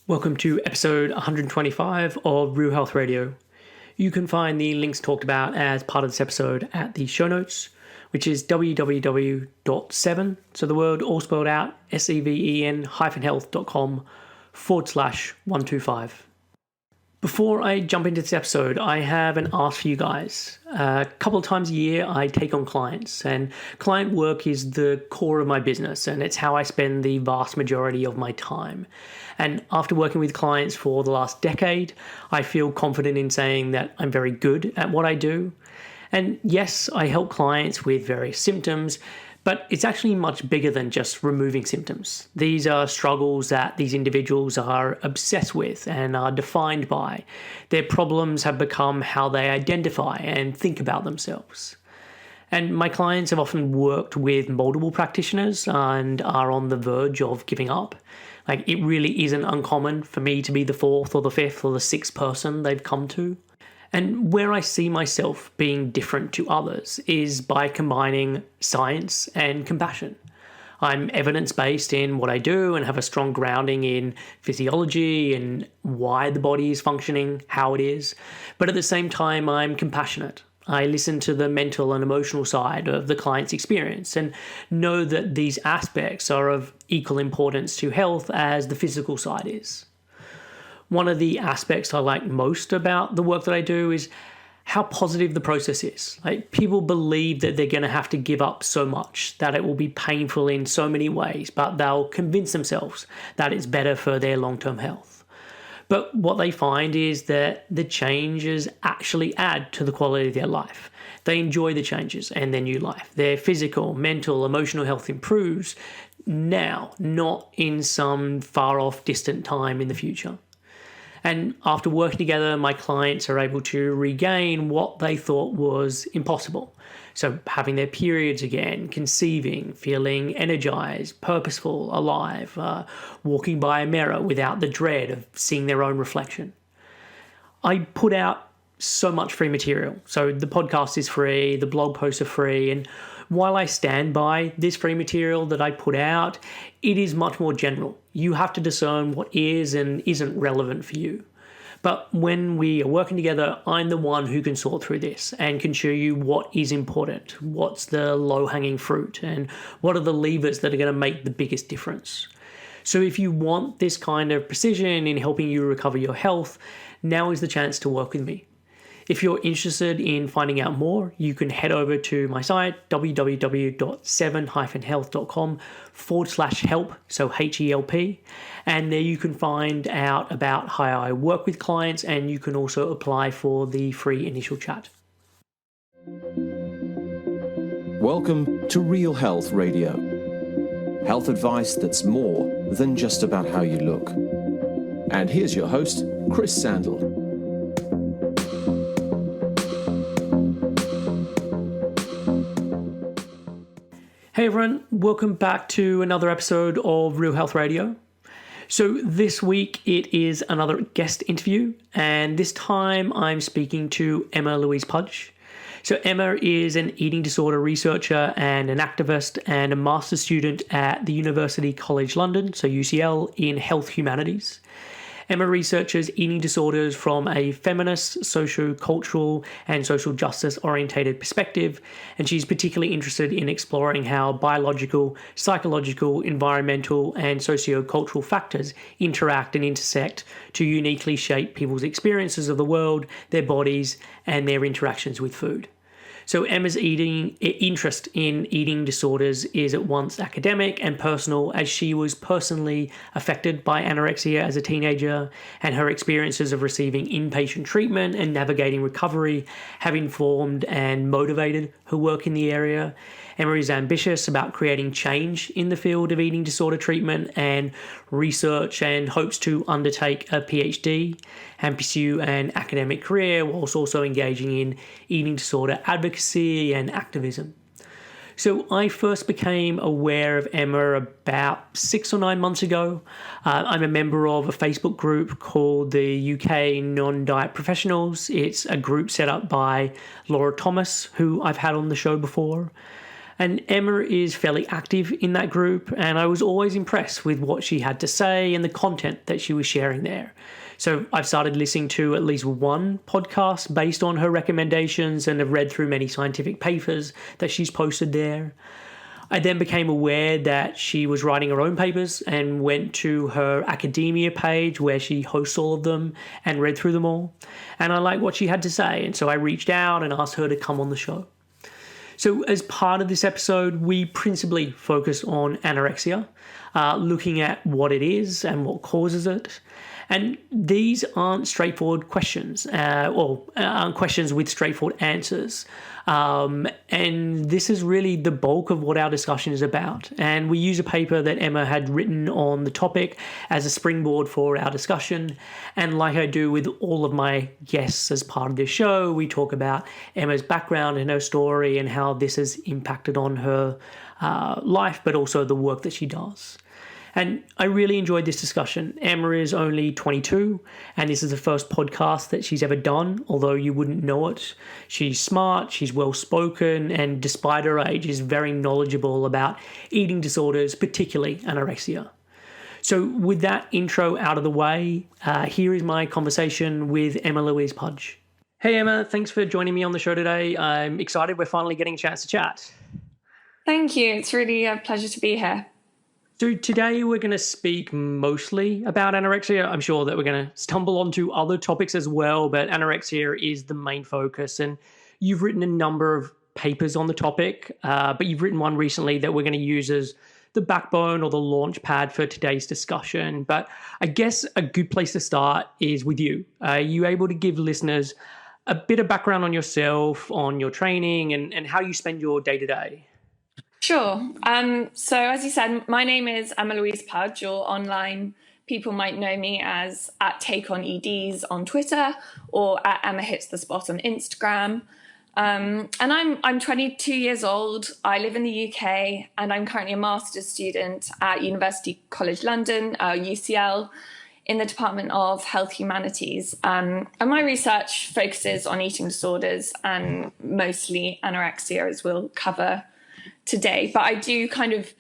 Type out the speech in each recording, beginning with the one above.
Welcome to episode 125 of Real Health Radio. You can find the links talked about as part of this episode at the show notes, which is www.7, so the word all spelled out, seven-health.com/125. Before I jump into this episode, I have an ask for you guys. A couple of times a year, I take on clients, and client work is the core of my business, and it's how I spend the vast majority of my time. And after working with clients for the last decade, I feel confident in saying that I'm very good at what I do. And yes, I help clients with various symptoms, but it's actually much bigger than just removing symptoms. These are struggles that these individuals are obsessed with and are defined by. Their problems have become how they identify and think about themselves. And my clients have often worked with multiple practitioners and are on the verge of giving up. Like, it really isn't uncommon for me to be the fourth or the fifth or the sixth person they've come to. And where I see myself being different to others is by combining science and compassion. I'm evidence-based in what I do and have a strong grounding in physiology and why the body is functioning, how it is. But at the same time, I'm compassionate. I listen to the mental and emotional side of the client's experience and know that these aspects are of equal importance to health as the physical side is. One of the aspects I like most about the work that I do is how positive the process is. Like, people believe that they're going to have to give up so much, that it will be painful in so many ways, but they'll convince themselves that it's better for their long-term health. But what they find is that the changes actually add to the quality of their life. They enjoy the changes and their new life. Their physical, mental, emotional health improves now, not in some far-off distant time in the future. And after working together, my clients are able to regain what they thought was impossible. So having their periods again, conceiving, feeling energized, purposeful, alive, walking by a mirror without the dread of seeing their own reflection. I put out so much free material. So the podcast is free, the blog posts are free, and while I stand by this free material that I put out, it is much more general. You have to discern what is and isn't relevant for you. But when we are working together, I'm the one who can sort through this and can show you what is important, what's the low-hanging fruit, and what are the levers that are going to make the biggest difference. So if you want this kind of precision in helping you recover your health, now is the chance to work with me. If you're interested in finding out more, you can head over to my site, www.7-health.com/help, so HELP, and there you can find out about how I work with clients, and you can also apply for the free initial chat. Welcome to Real Health Radio. Health advice that's more than just about how you look. And here's your host, Chris Sandel. Hey everyone, welcome back to another episode of Real Health Radio. So this week it is another guest interview, and this time I'm speaking to Emma Louise Pudge. So Emma is an eating disorder researcher and an activist and a master's student at the University College London, so UCL, in Health Humanities. Emma researches eating disorders from a feminist, sociocultural, and social justice orientated perspective, and she's particularly interested in exploring how biological, psychological, environmental, and sociocultural factors interact and intersect to uniquely shape people's experiences of the world, their bodies, and their interactions with food. So Emma's interest in eating disorders is at once academic and personal, as she was personally affected by anorexia as a teenager, and her experiences of receiving inpatient treatment and navigating recovery have informed and motivated her work in the area. Emma is ambitious about creating change in the field of eating disorder treatment and research, and hopes to undertake a PhD and pursue an academic career whilst also engaging in eating disorder advocacy and activism. So I first became aware of Emma about 6 or 9 months ago. I'm a member of a Facebook group called the UK Non-Diet Professionals. It's a group set up by Laura Thomas, who I've had on the show before. And Emma is fairly active in that group, and I was always impressed with what she had to say and the content that she was sharing there. So I've started listening to at least one podcast based on her recommendations and have read through many scientific papers that she's posted there. I then became aware that she was writing her own papers and went to her academia page where she hosts all of them and read through them all. And I liked what she had to say, and so I reached out and asked her to come on the show. So as part of this episode, we principally focus on anorexia, looking at what it is and what causes it. And these aren't straightforward questions, aren't questions with straightforward answers. And this is really the bulk of what our discussion is about. And we use a paper that Emma had written on the topic as a springboard for our discussion. And like I do with all of my guests as part of this show, we talk about Emma's background and her story and how this has impacted on her life, but also the work that she does. And I really enjoyed this discussion. Emma is only 22, and this is the first podcast that she's ever done, although you wouldn't know it. She's smart, she's well-spoken, and despite her age, is very knowledgeable about eating disorders, particularly anorexia. So with that intro out of the way, here is my conversation with Emma Louise Pudge. Hey Emma, thanks for joining me on the show today. I'm excited we're finally getting a chance to chat. Thank you. It's really a pleasure to be here. So today we're going to speak mostly about anorexia. I'm sure that we're going to stumble onto other topics as well, but anorexia is the main focus. And you've written a number of papers on the topic, but you've written one recently that we're going to use as the backbone or the launch pad for today's discussion. But I guess a good place to start is with you. Are you able to give listeners a bit of background on yourself, on your training, and how you spend your day-to-day? Sure. So as you said, my name is Emma Louise Pudge, or online people might know me as @TakeOnEDs on Twitter or @EmmaHitsTheSpot on Instagram. And I'm 22 years old. I live in the UK, and I'm currently a master's student at University College London, UCL, in the Department of Health Humanities. And my research focuses on eating disorders and mostly anorexia, as we'll cover today. But I do kind of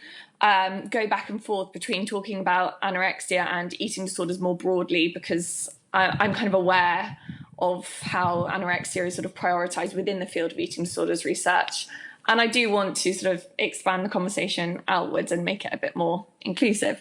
go back and forth between talking about anorexia and eating disorders more broadly, because I'm kind of aware of how anorexia is sort of prioritized within the field of eating disorders research. And I do want to sort of expand the conversation outwards and make it a bit more inclusive.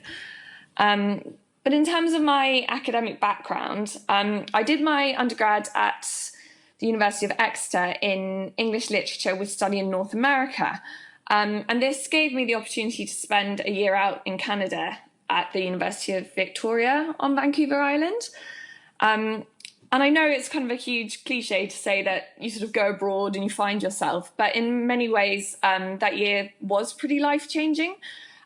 But in terms of my academic background, I did my undergrad at the University of Exeter in English literature with study in North America. And this gave me the opportunity to spend a year out in Canada at the University of Victoria on Vancouver Island. And I know it's kind of a huge cliche to say that you sort of go abroad and you find yourself, but in many ways that year was pretty life-changing,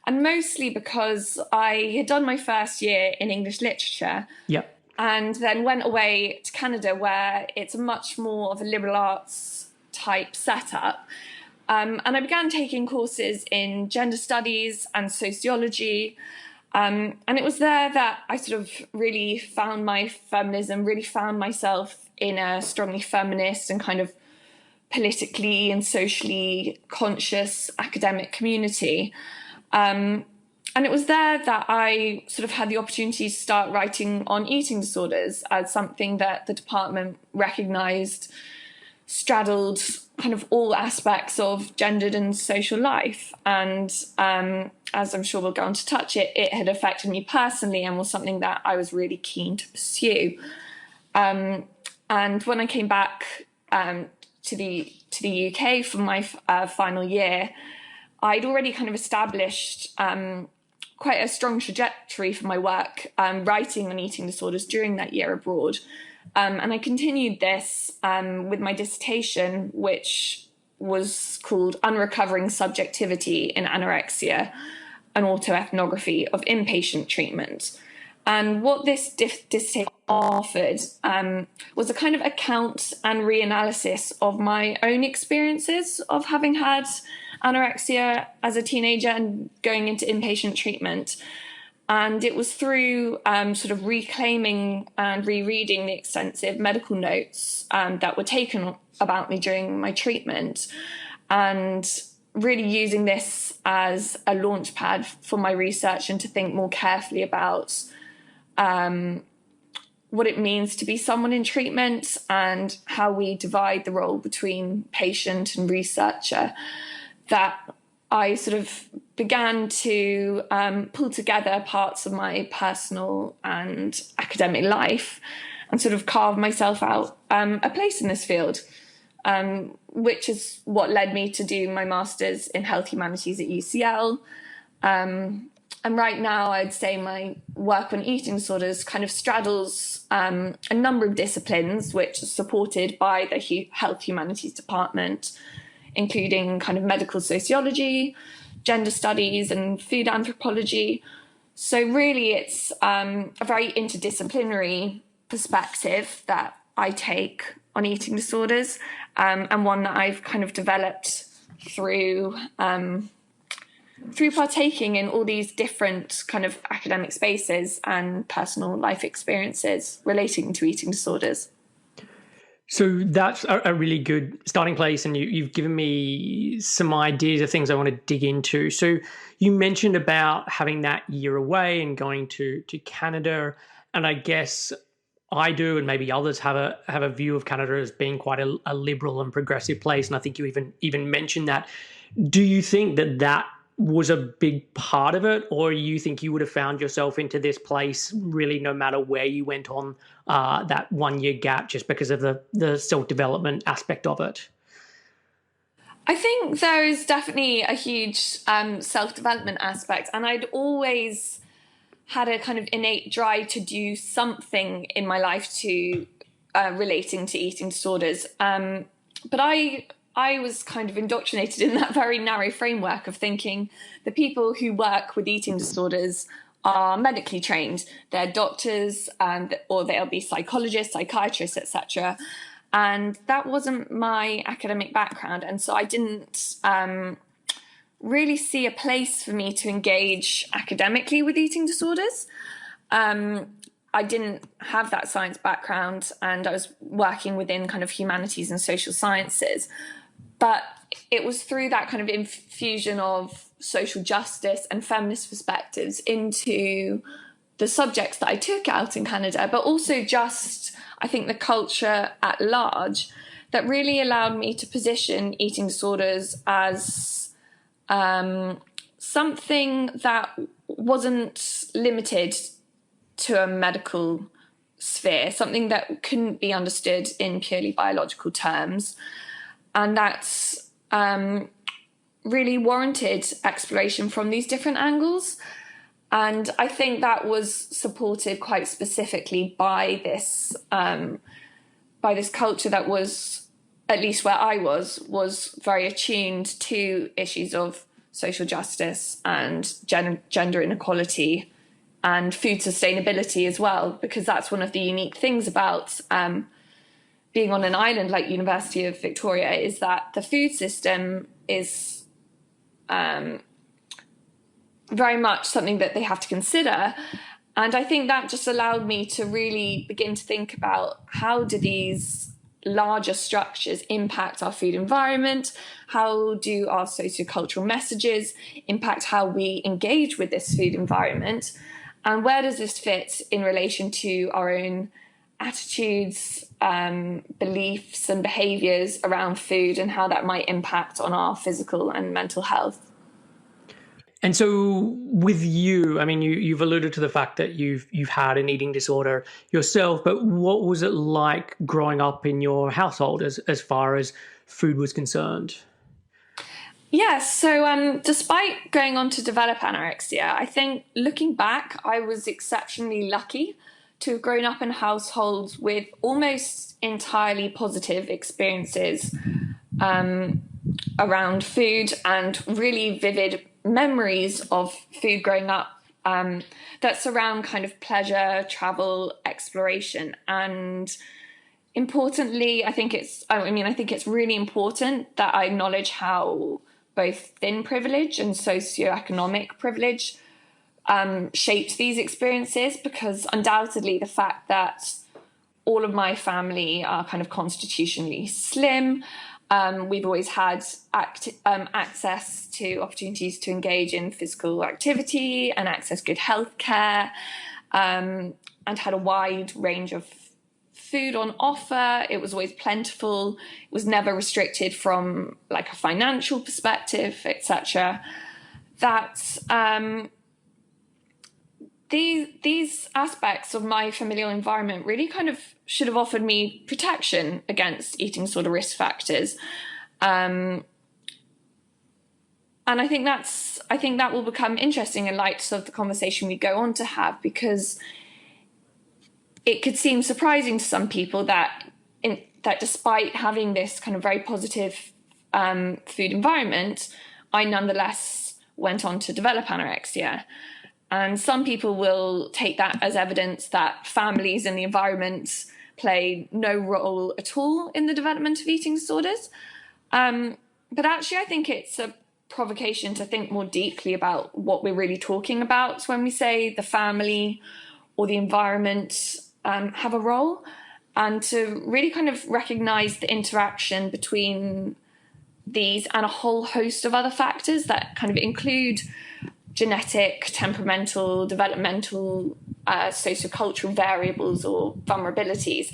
and mostly because I had done my first year in English literature. Yep. And then went away to Canada, where it's much more of a liberal arts type setup. And I began taking courses in gender studies and sociology. And it was there that I sort of really found my feminism, really found myself in a strongly feminist and kind of politically and socially conscious academic community. And it was there that I sort of had the opportunity to start writing on eating disorders as something that the department recognised straddled kind of all aspects of gendered and social life. And as I'm sure we'll go on to touch it had affected me personally and was something that I was really keen to pursue. And when I came back to the UK for my final year, I'd already kind of established quite a strong trajectory for my work writing on eating disorders during that year abroad. And I continued this with my dissertation, which was called Uncovering Subjectivity in Anorexia, an autoethnography of inpatient treatment. And what this dissertation offered was a kind of account and reanalysis of my own experiences of having had anorexia as a teenager and going into inpatient treatment. And it was through sort of reclaiming and rereading the extensive medical notes that were taken about me during my treatment, and really using this as a launch pad for my research and to think more carefully about what it means to be someone in treatment and how we divide the role between patient and researcher, that I sort of began to pull together parts of my personal and academic life and sort of carve myself out a place in this field, which is what led me to do my master's in Health Humanities at UCL. And right now, I'd say my work on eating disorders kind of straddles a number of disciplines, which are supported by the Health Humanities department, including kind of medical sociology, gender studies, and food anthropology. So really, it's a very interdisciplinary perspective that I take on eating disorders, and one that I've kind of developed through partaking in all these different kind of academic spaces and personal life experiences relating to eating disorders. So that's a really good starting place, and you've given me some ideas of things I want to dig into. So you mentioned about having that year away and going to Canada, and I guess I do, and maybe others have a view of Canada as being quite a liberal and progressive place, and I think you even mentioned that. Do you think that was a big part of it, or you think you would have found yourself into this place really no matter where you went on that 1 year gap, just because of the self-development aspect of it? I think there is definitely a huge self-development aspect, and I'd always had a kind of innate drive to do something in my life to relating to eating disorders. But I was kind of indoctrinated in that very narrow framework of thinking the people who work with eating disorders are medically trained. They're doctors, or they'll be psychologists, psychiatrists, etc. And that wasn't my academic background. And so I didn't really see a place for me to engage academically with eating disorders. I didn't have that science background, and I was working within kind of humanities and social sciences. But it was through that kind of infusion of social justice and feminist perspectives into the subjects that I took out in Canada, but also just, I think, the culture at large that really allowed me to position eating disorders as something that wasn't limited to a medical sphere, something that couldn't be understood in purely biological terms. And that's really warranted exploration from these different angles. And I think that was supported quite specifically by this culture that was, at least where I was very attuned to issues of social justice and gender inequality and food sustainability as well, because that's one of the unique things about being on an island like University of Victoria, is that the food system is very much something that they have to consider. And I think that just allowed me to really begin to think about how do these larger structures impact our food environment? How do our sociocultural messages impact how we engage with this food environment? And where does this fit in relation to our own attitudes, beliefs and behaviours around food, and how that might impact on our physical and mental health? And so with you, I mean, you've alluded to the fact that you've had an eating disorder yourself, but what was it like growing up in your household as far as food was concerned? Yes, so despite going on to develop anorexia, I think looking back, I was exceptionally lucky to have grown up in households with almost entirely positive experiences around food and really vivid memories of food growing up that surround kind of pleasure, travel, exploration. And importantly, I think it's really important that I acknowledge how both thin privilege and socioeconomic privilege shaped these experiences, because undoubtedly the fact that all of my family are kind of constitutionally slim, We've always had access to opportunities to engage in physical activity and access good healthcare, and had a wide range of food on offer. It was always plentiful. It was never restricted from like a financial perspective, etc. That these aspects of my familial environment really kind of should have offered me protection against eating disorder risk factors. And I think that will become interesting in light of the conversation we go on to have, because it could seem surprising to some people that despite having this kind of very positive food environment, I nonetheless went on to develop anorexia. And some people will take that as evidence that families and the environment play no role at all in the development of eating disorders. But actually, I think it's a provocation to think more deeply about what we're really talking about when we say the family or the environment have a role, and to really kind of recognize the interaction between these and a whole host of other factors that kind of include genetic, temperamental, developmental, sociocultural variables or vulnerabilities,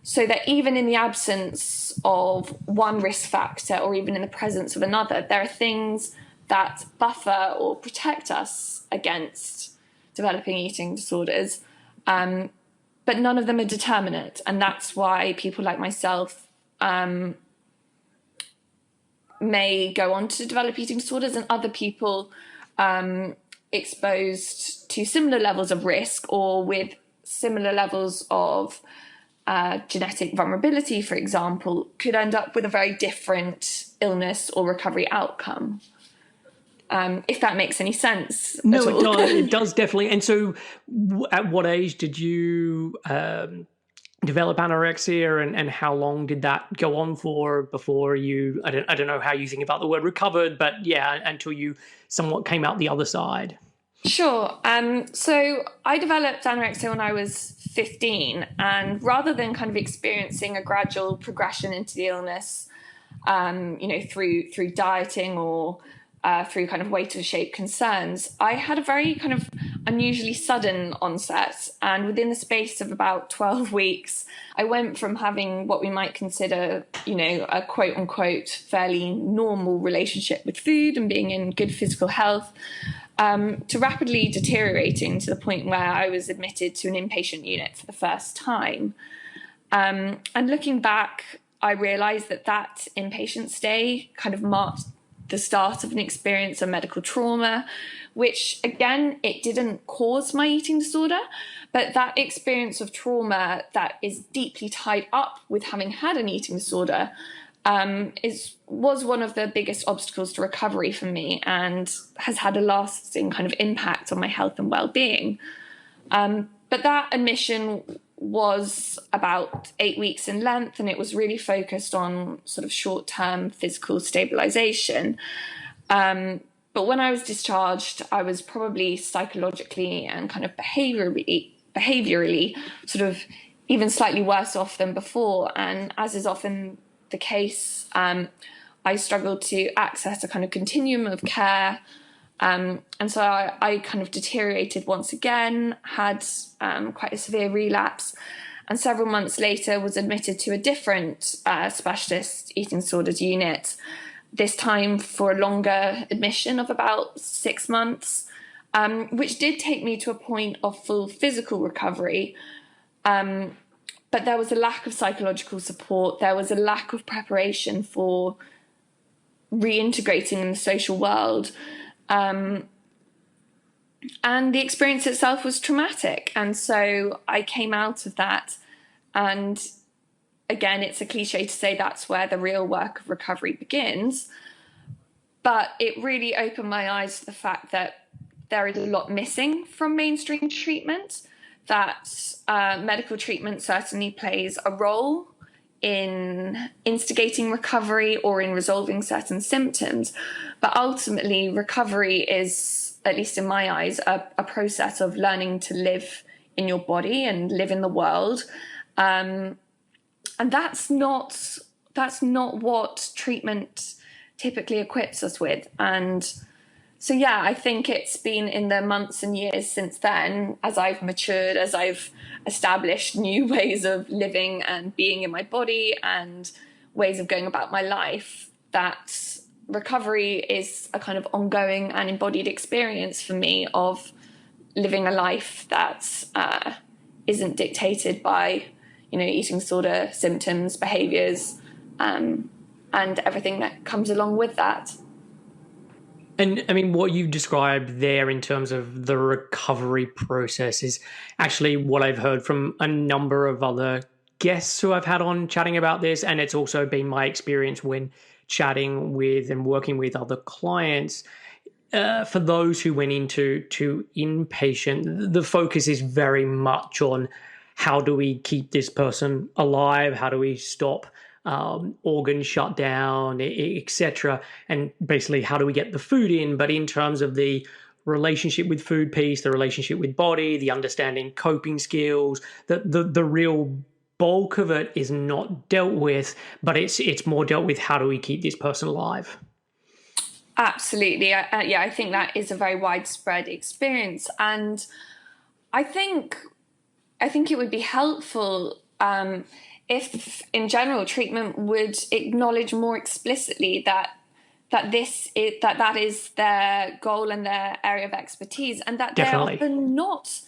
so that even in the absence of one risk factor or even in the presence of another, there are things that buffer or protect us against developing eating disorders, but none of them are determinate. And that's why people like myself may go on to develop eating disorders, and other people exposed to similar levels of risk or with similar levels of genetic vulnerability, for example, could end up with a very different illness or recovery outcome. If that makes any sense. No, it does. It does definitely. And so at what age did you develop anorexia, and how long did that go on for before you, I don't know how you think about the word recovered, but yeah, until you somewhat came out the other side? Sure. So I developed anorexia when I was 15, and rather than kind of experiencing a gradual progression into the illness, through dieting or through kind of weight or shape concerns, I had a very kind of unusually sudden onset. And within the space of about 12 weeks, I went from having what we might consider, a quote unquote fairly normal relationship with food and being in good physical health, to rapidly deteriorating to the point where I was admitted to an inpatient unit for the first time. And looking back, I realized that inpatient stay kind of marked the start of an experience of medical trauma, which again, it didn't cause my eating disorder, but that experience of trauma that is deeply tied up with having had an eating disorder was one of the biggest obstacles to recovery for me, and has had a lasting kind of impact on my health and well-being. But that admission was about 8 weeks in length, and it was really focused on sort of short-term physical stabilization. But when I was discharged, I was probably psychologically and kind of behaviorally sort of even slightly worse off than before. And as is often the case, I struggled to access a kind of continuum of care. And so I kind of deteriorated once again, had quite a severe relapse, and several months later was admitted to a different specialist eating disorders unit, this time for a longer admission of about 6 months, which did take me to a point of full physical recovery. But there was a lack of psychological support. There was a lack of preparation for reintegrating in the social world. And the experience itself was traumatic. And so I came out of that. And again, it's a cliche to say that's where the real work of recovery begins. But it really opened my eyes to the fact that there is a lot missing from mainstream treatment, that medical treatment certainly plays a role in instigating recovery or in resolving certain symptoms. But ultimately, recovery is, at least in my eyes, a process of learning to live in your body and live in the world. And that's not that's not what treatment typically equips us with. And so, yeah, I think it's been in the months and years since then, as I've matured, as I've established new ways of living and being in my body and ways of going about my life, that recovery is a kind of ongoing and embodied experience for me of living a life that isn't dictated by, eating disorder symptoms, behaviours, and everything that comes along with that. And I mean, what you've described there in terms of the recovery process is actually what I've heard from a number of other guests who I've had on chatting about this. And it's also been my experience when chatting with and working with other clients. For those who went into inpatient, the focus is very much on how do we keep this person alive? How do we stop organ shutdown, etc. And basically, how do we get the food in? But in terms of the relationship with food piece, the relationship with body, the understanding coping skills, the real bulk of it is not dealt with, but it's more dealt with how do we keep this person alive? Absolutely. I think that is a very widespread experience. And I think it would be helpful if, in general, treatment would acknowledge more explicitly that that is their goal and their area of expertise, and that they're often not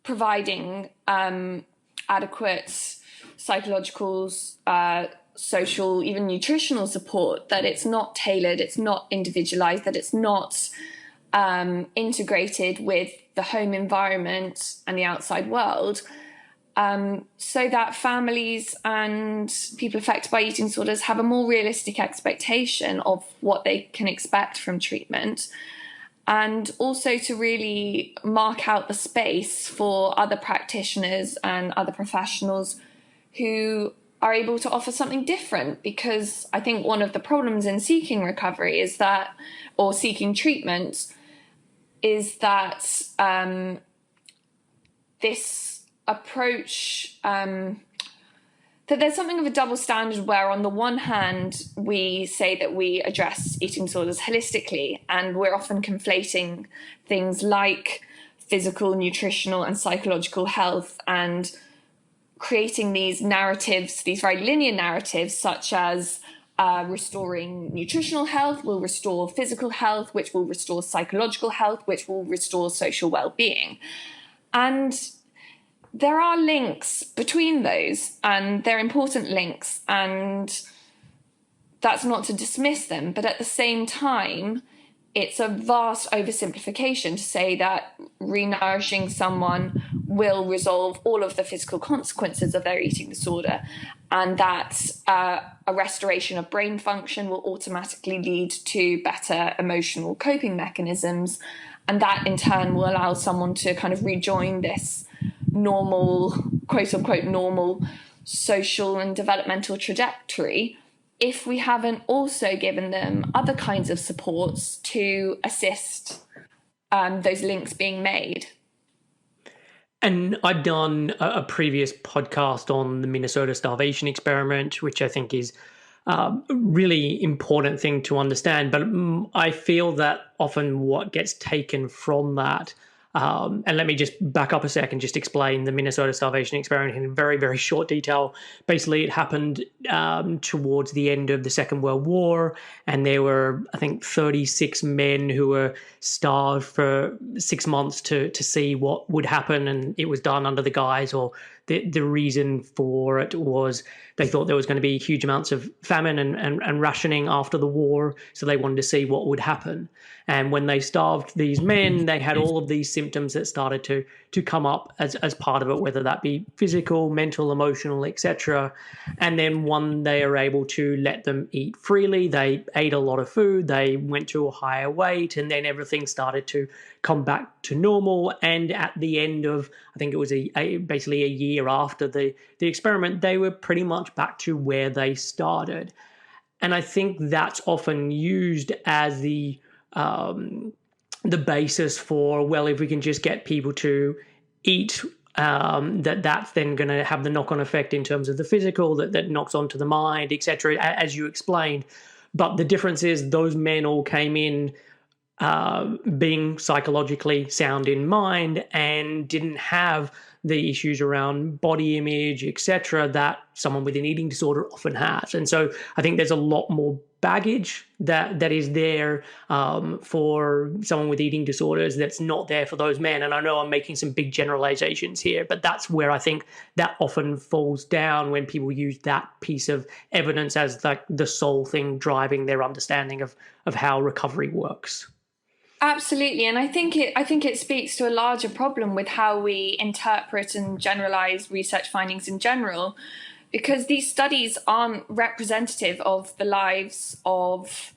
providing adequate psychological, social, even nutritional support, that it's not tailored, it's not individualized, that it's not integrated with the home environment and the outside world. So that families and people affected by eating disorders have a more realistic expectation of what they can expect from treatment, and also to really mark out the space for other practitioners and other professionals who are able to offer something different. Because I think one of the problems in seeking recovery is that, or seeking treatment, is that this approach, that there's something of a double standard where on the one hand we say that we address eating disorders holistically, and we're often conflating things like physical, nutritional and psychological health, and creating these narratives, these very linear narratives, such as restoring nutritional health will restore physical health, which will restore psychological health, which will restore social well-being. And there are links between those, and they're important links, and that's not to dismiss them. But at the same time, it's a vast oversimplification to say that renourishing someone will resolve all of the physical consequences of their eating disorder, and that a restoration of brain function will automatically lead to better emotional coping mechanisms, and that in turn will allow someone to kind of rejoin this normal, quote unquote, normal social and developmental trajectory, if we haven't also given them other kinds of supports to assist those links being made. And I've done a previous podcast on the Minnesota Starvation experiment, which I think is a really important thing to understand. But I feel that often what gets taken from that, and let me just back up a second, just explain the Minnesota Starvation experiment in very, very short detail. Basically, it happened towards the end of the Second World War, and there were, I think, 36 men who were starved for 6 months to see what would happen, and it was done under the guise, or the reason for it was they thought there was going to be huge amounts of famine and rationing after the war, so they wanted to see what would happen. And when they starved these men, they had all of these symptoms that started to come up as part of it, whether that be physical, mental, emotional, etc. And then when they are able to let them eat freely, they ate a lot of food, they went to a higher weight, and then everything started to come back to normal. And at the end of, I think it was basically a year after the experiment, they were pretty much back to where they started. And I think that's often used as the basis for, well, if we can just get people to eat that's then going to have the knock-on effect in terms of the physical, that knocks onto the mind, etc., as you explained. But the difference is those men all came in being psychologically sound in mind and didn't have the issues around body image, etc., that someone with an eating disorder often has. And so I think there's a lot more baggage that is there for someone with eating disorders that's not there for those men. And I know I'm making some big generalizations here, but that's where I think that often falls down when people use that piece of evidence as like the sole thing driving their understanding of how recovery works. Absolutely, and I think it speaks to a larger problem with how we interpret and generalize research findings in general, because these studies aren't representative of the lives of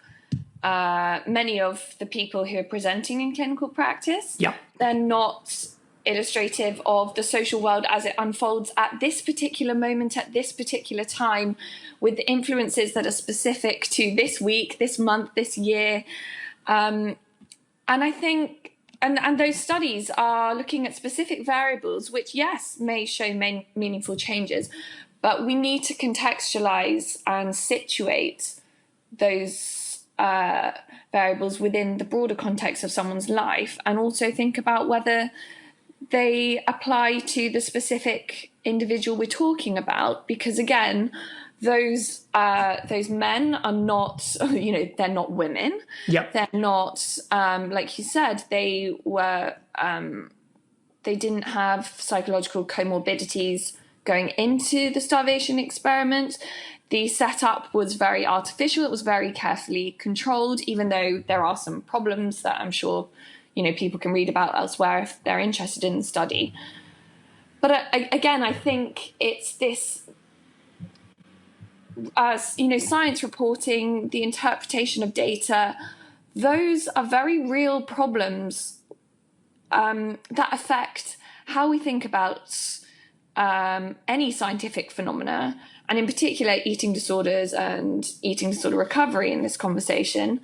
many of the people who are presenting in clinical practice. Yeah. They're not illustrative of the social world as it unfolds at this particular moment, at this particular time, with influences that are specific to this week, this month, this year. And I think, and those studies are looking at specific variables, which, yes, may show meaningful changes, but we need to contextualize and situate those variables within the broader context of someone's life, and also think about whether they apply to the specific individual we're talking about. Because again, those men are not, they're not women. Yep. They're not, like you said, they didn't have psychological comorbidities going into the starvation experiment. The setup was very artificial. It was very carefully controlled, even though there are some problems that I'm sure, people can read about elsewhere if they're interested in the study. But again, I think it's this, science reporting, the interpretation of data, those are very real problems that affect how we think about any scientific phenomena, and in particular eating disorders and eating disorder recovery in this conversation.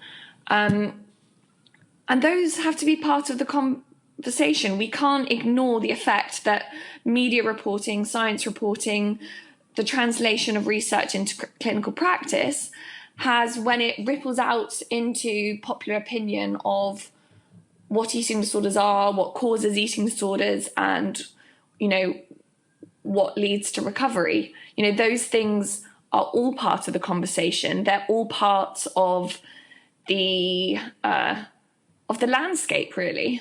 And those have to be part of the conversation. We can't ignore the effect that media reporting, science reporting, the translation of research into clinical practice has when it ripples out into popular opinion of what eating disorders are, what causes eating disorders, and, what leads to recovery. Those things are all part of the conversation. They're all part of the landscape, really.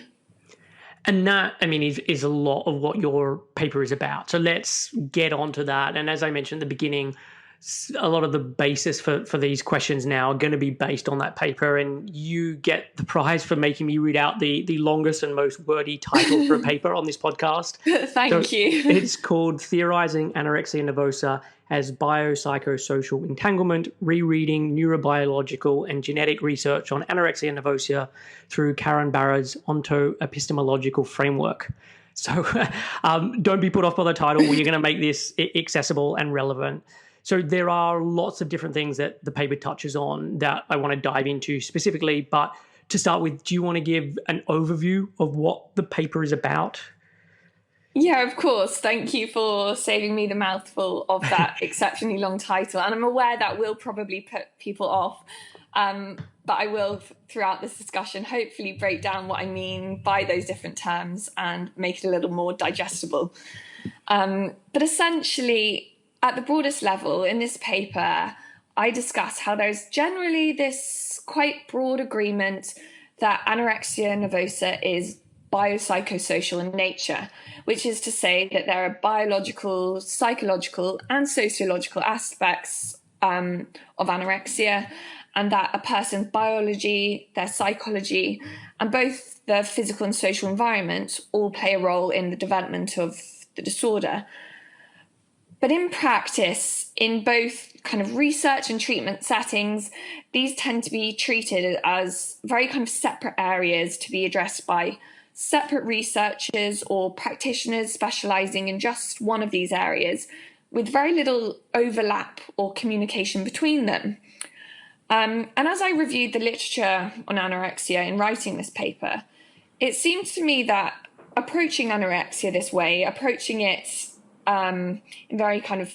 And that, is a lot of what your paper is about. So let's get onto that. And as I mentioned at the beginning, a lot of the basis for these questions now are going to be based on that paper. And you get the prize for making me read out the longest and most wordy title for a paper on this podcast. Thank you. It's called Theorizing Anorexia Nervosa as Biopsychosocial Entanglement, Rereading Neurobiological and Genetic Research on Anorexia Nervosa through Karen Barra's Onto-Epistemological Framework. So don't be put off by the title. We're going to make this accessible and relevant. So there are lots of different things that the paper touches on that I want to dive into specifically. But to start with, do you want to give an overview of what the paper is about? Yeah, of course. Thank you for saving me the mouthful of that exceptionally long title. And I'm aware that will probably put people off. But I will, throughout this discussion, hopefully break down what I mean by those different terms and make it a little more digestible. But essentially, at the broadest level, in this paper, I discuss how there's generally this quite broad agreement that anorexia nervosa is biopsychosocial in nature, which is to say that there are biological, psychological, and sociological aspects of anorexia, and that a person's biology, their psychology, and both the physical and social environment all play a role in the development of the disorder. But in practice, in both kind of research and treatment settings, these tend to be treated as very kind of separate areas to be addressed by separate researchers or practitioners specializing in just one of these areas, with very little overlap or communication between them. And as I reviewed the literature on anorexia in writing this paper, it seemed to me that approaching anorexia this way, approaching it in very kind of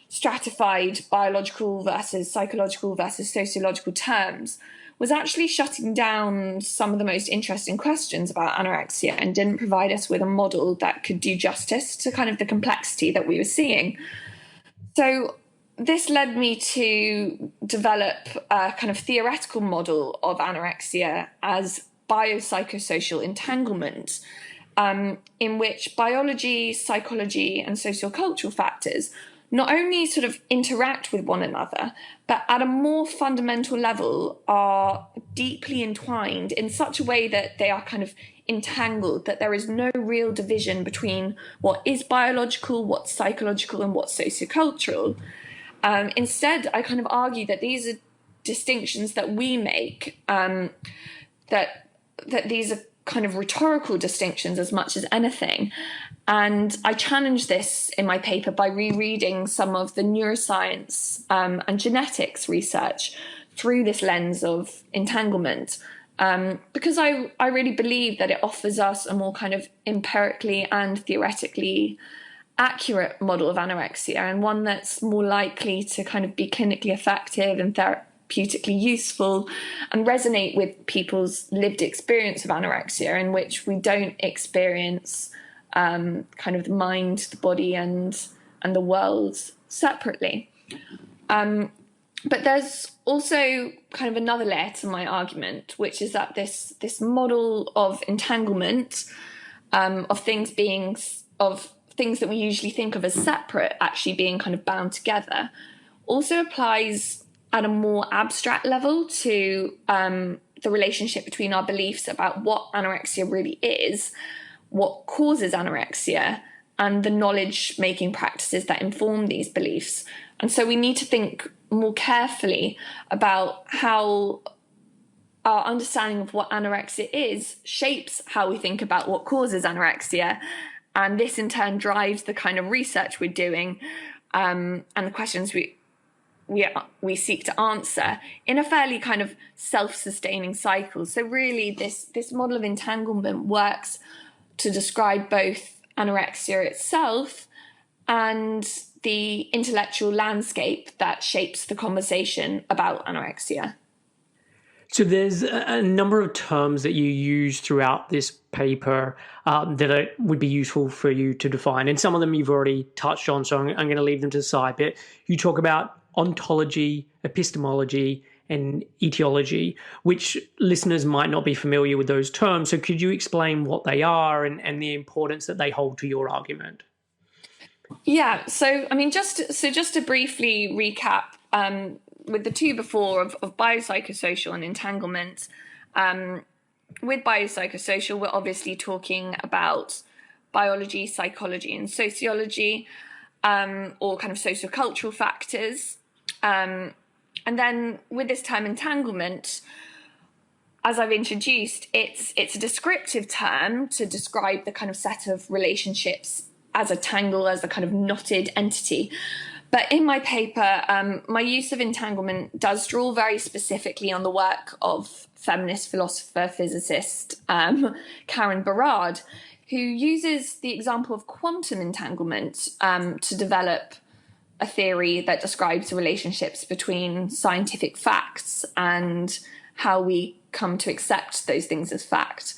stratified biological versus psychological versus sociological terms, was actually shutting down some of the most interesting questions about anorexia and didn't provide us with a model that could do justice to kind of the complexity that we were seeing. So this led me to develop a kind of theoretical model of anorexia as biopsychosocial entanglement, in which biology, psychology, and sociocultural factors not only sort of interact with one another, but at a more fundamental level are deeply entwined in such a way that they are kind of entangled, that there is no real division between what is biological, what's psychological, and what's sociocultural. Instead, I kind of argue that these are distinctions that we make, that these are kind of rhetorical distinctions as much as anything. And I challenge this in my paper by rereading some of the neuroscience and genetics research through this lens of entanglement, because I really believe that it offers us a more kind of empirically and theoretically accurate model of anorexia, and one that's more likely to kind of be clinically effective and therapeutically useful and resonate with people's lived experience of anorexia, in which we don't experience kind of the mind, the body, and the world separately. But there's also kind of another layer to my argument, which is that this model of entanglement, of things that we usually think of as separate actually being kind of bound together, also applies at a more abstract level to the relationship between our beliefs about what anorexia really is, what causes anorexia, and the knowledge-making practices that inform these beliefs. And so we need to think more carefully about how our understanding of what anorexia is shapes how we think about what causes anorexia. And this in turn drives the kind of research we're doing, and the questions we seek to answer in a fairly kind of self-sustaining cycle. So really this model of entanglement works to describe both anorexia itself and the intellectual landscape that shapes the conversation about anorexia. So there's a number of terms that you use throughout this paper that would be useful for you to define. And some of them you've already touched on, so I'm going to leave them to the side. But you talk about ontology, epistemology, and etiology, which listeners might not be familiar with those terms. So could you explain what they are and the importance that they hold to your argument? Yeah, so I mean, just to briefly recap, with the two before of biopsychosocial and entanglement, with biopsychosocial, we're obviously talking about biology, psychology, and sociology, or kind of sociocultural factors. And then with this term entanglement, as I've introduced, it's a descriptive term to describe the kind of set of relationships as a tangle, as a kind of knotted entity. But in my paper, my use of entanglement does draw very specifically on the work of feminist philosopher, physicist Karen Barad, who uses the example of quantum entanglement to develop a theory that describes the relationships between scientific facts and how we come to accept those things as fact.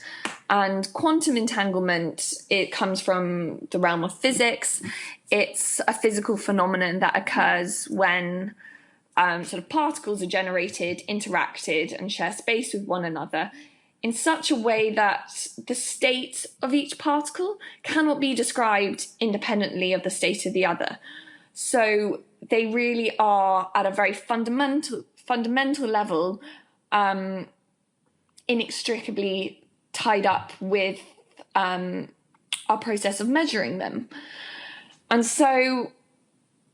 And quantum entanglement, it comes from the realm of physics. It's a physical phenomenon that occurs when sort of particles are generated, interacted, and share space with one another in such a way that the state of each particle cannot be described independently of the state of the other. So they really are, at a very fundamental level, inextricably tied up with our process of measuring them. And so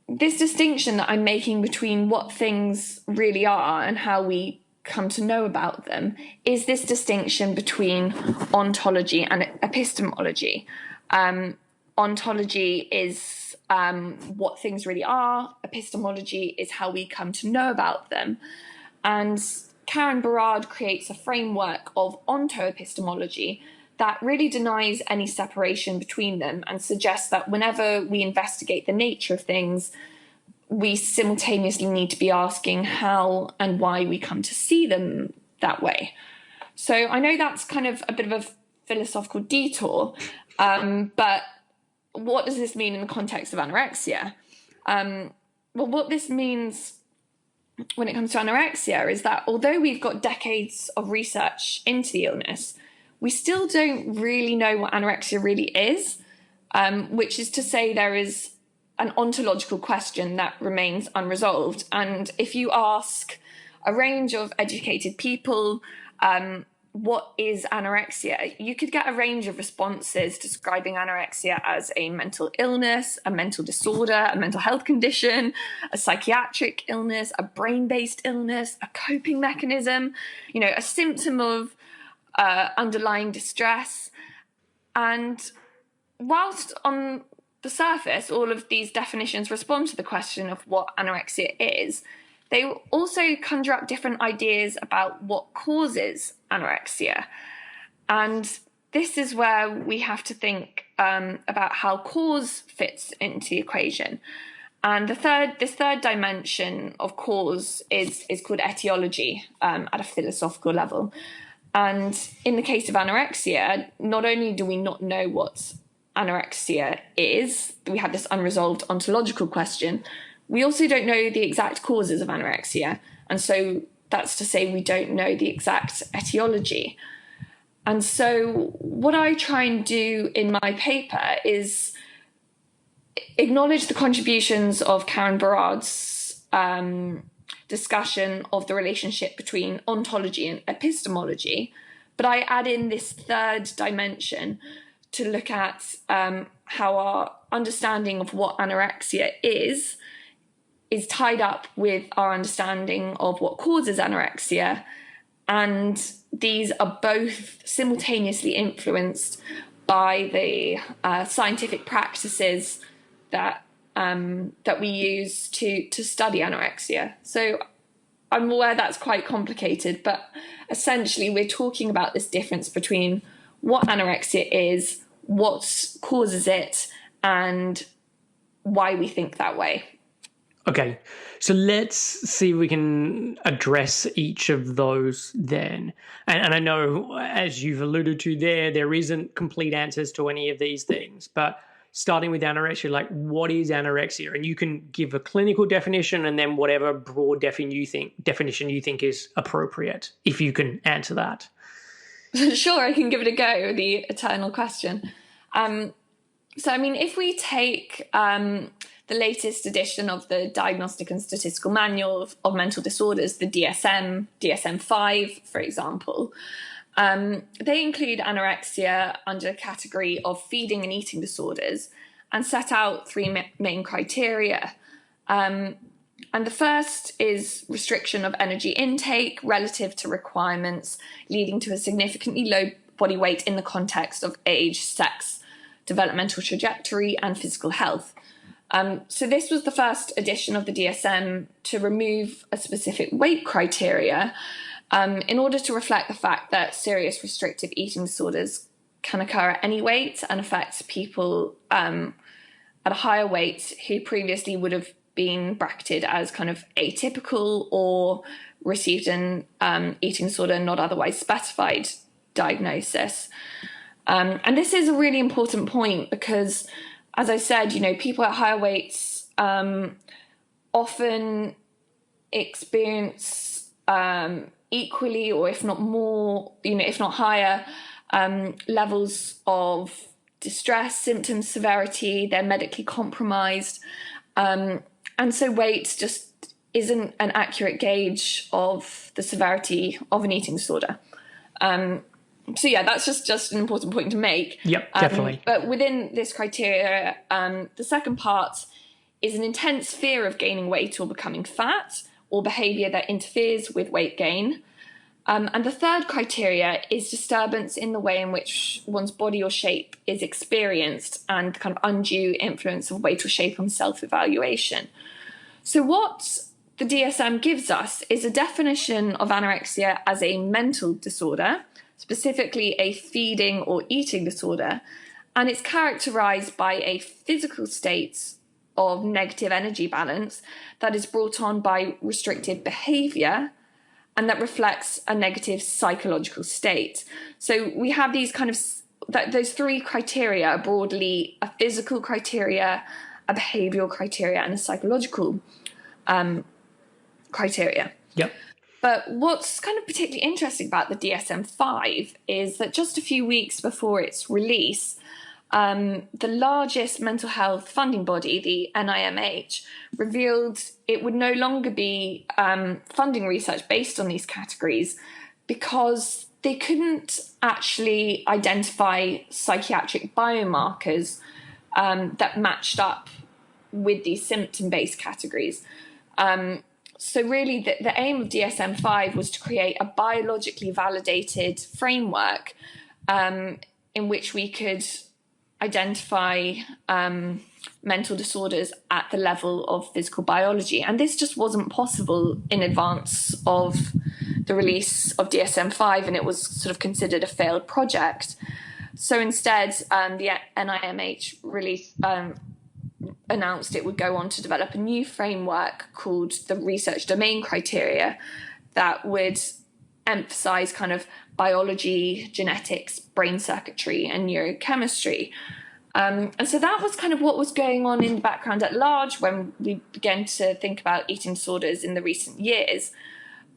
this distinction that I'm making between what things really are and how we come to know about them is this distinction between ontology and epistemology. Ontology is what things really are. Epistemology is how we come to know about them. And Karen Barad creates a framework of ontoepistemology that really denies any separation between them and suggests that whenever we investigate the nature of things, we simultaneously need to be asking how and why we come to see them that way. So I know that's kind of a bit of a philosophical detour, but what does this mean in the context of anorexia? Well, what this means when it comes to anorexia is that although we've got decades of research into the illness, we still don't really know what anorexia really is, which is to say there is an ontological question that remains unresolved. And if you ask a range of educated people, what is anorexia? You could get a range of responses describing anorexia as a mental illness, a mental disorder, a mental health condition, a psychiatric illness, a brain-based illness, a coping mechanism, a symptom of underlying distress. And whilst on the surface, all of these definitions respond to the question of what anorexia is, they also conjure up different ideas about what causes anorexia. And this is where we have to think about how cause fits into the equation. And this third dimension of cause is called etiology at a philosophical level. And in the case of anorexia, not only do we not know what anorexia is, we have this unresolved ontological question, we also don't know the exact causes of anorexia. And so that's to say we don't know the exact etiology. And so what I try and do in my paper is acknowledge the contributions of Karen Barrad's discussion of the relationship between ontology and epistemology, but I add in this third dimension to look at how our understanding of what anorexia is tied up with our understanding of what causes anorexia, and these are both simultaneously influenced by the scientific practices that we use to study anorexia. So I'm aware that's quite complicated, but essentially we're talking about this difference between what anorexia is, what causes it, and why we think that way. Okay, so let's see if we can address each of those then. And I know, as you've alluded to there isn't complete answers to any of these things, but starting with anorexia, like what is anorexia? And you can give a clinical definition and then whatever broad definition you think is appropriate, if you can answer that. Sure, I can give it a go, the eternal question. So, I mean, if we take the latest edition of the Diagnostic and Statistical Manual of Mental Disorders, the DSM-5, for example, they include anorexia under a category of feeding and eating disorders and set out three main criteria. And the first is restriction of energy intake relative to requirements, leading to a significantly low body weight in the context of age, sex, developmental trajectory, and physical health. So this was the first edition of the DSM to remove a specific weight criteria in order to reflect the fact that serious restrictive eating disorders can occur at any weight and affect people at a higher weight who previously would have been bracketed as kind of atypical or received an eating disorder not otherwise specified diagnosis. And this is a really important point because, as I said, people at higher weights often experience equally, or if not more, if not higher, levels of distress, symptom severity. They're medically compromised. And so weight just isn't an accurate gauge of the severity of an eating disorder. So yeah, that's just an important point to make. Yep, definitely. But within this criteria, the second part is an intense fear of gaining weight or becoming fat, or behaviour that interferes with weight gain. And the third criteria is disturbance in the way in which one's body or shape is experienced and kind of undue influence of weight or shape on self-evaluation. So what the DSM gives us is a definition of anorexia as a mental disorder, specifically a feeding or eating disorder, and it's characterized by a physical state of negative energy balance that is brought on by restrictive behavior and that reflects a negative psychological state. So we have these kind of, those three criteria are broadly a physical criteria, a behavioral criteria, and a psychological criteria. Yep. But what's kind of particularly interesting about the DSM-5 is that just a few weeks before its release, the largest mental health funding body, the NIMH, revealed it would no longer be funding research based on these categories because they couldn't actually identify psychiatric biomarkers that matched up with these symptom-based categories. So really the aim of DSM-5 was to create a biologically validated framework in which we could identify mental disorders at the level of physical biology. And this just wasn't possible in advance of the release of DSM-5, and it was sort of considered a failed project. So instead, the NIMH announced it would go on to develop a new framework called the Research Domain Criteria that would emphasize kind of biology, genetics, brain circuitry, and neurochemistry. And so that was kind of what was going on in the background at large when we began to think about eating disorders in the recent years.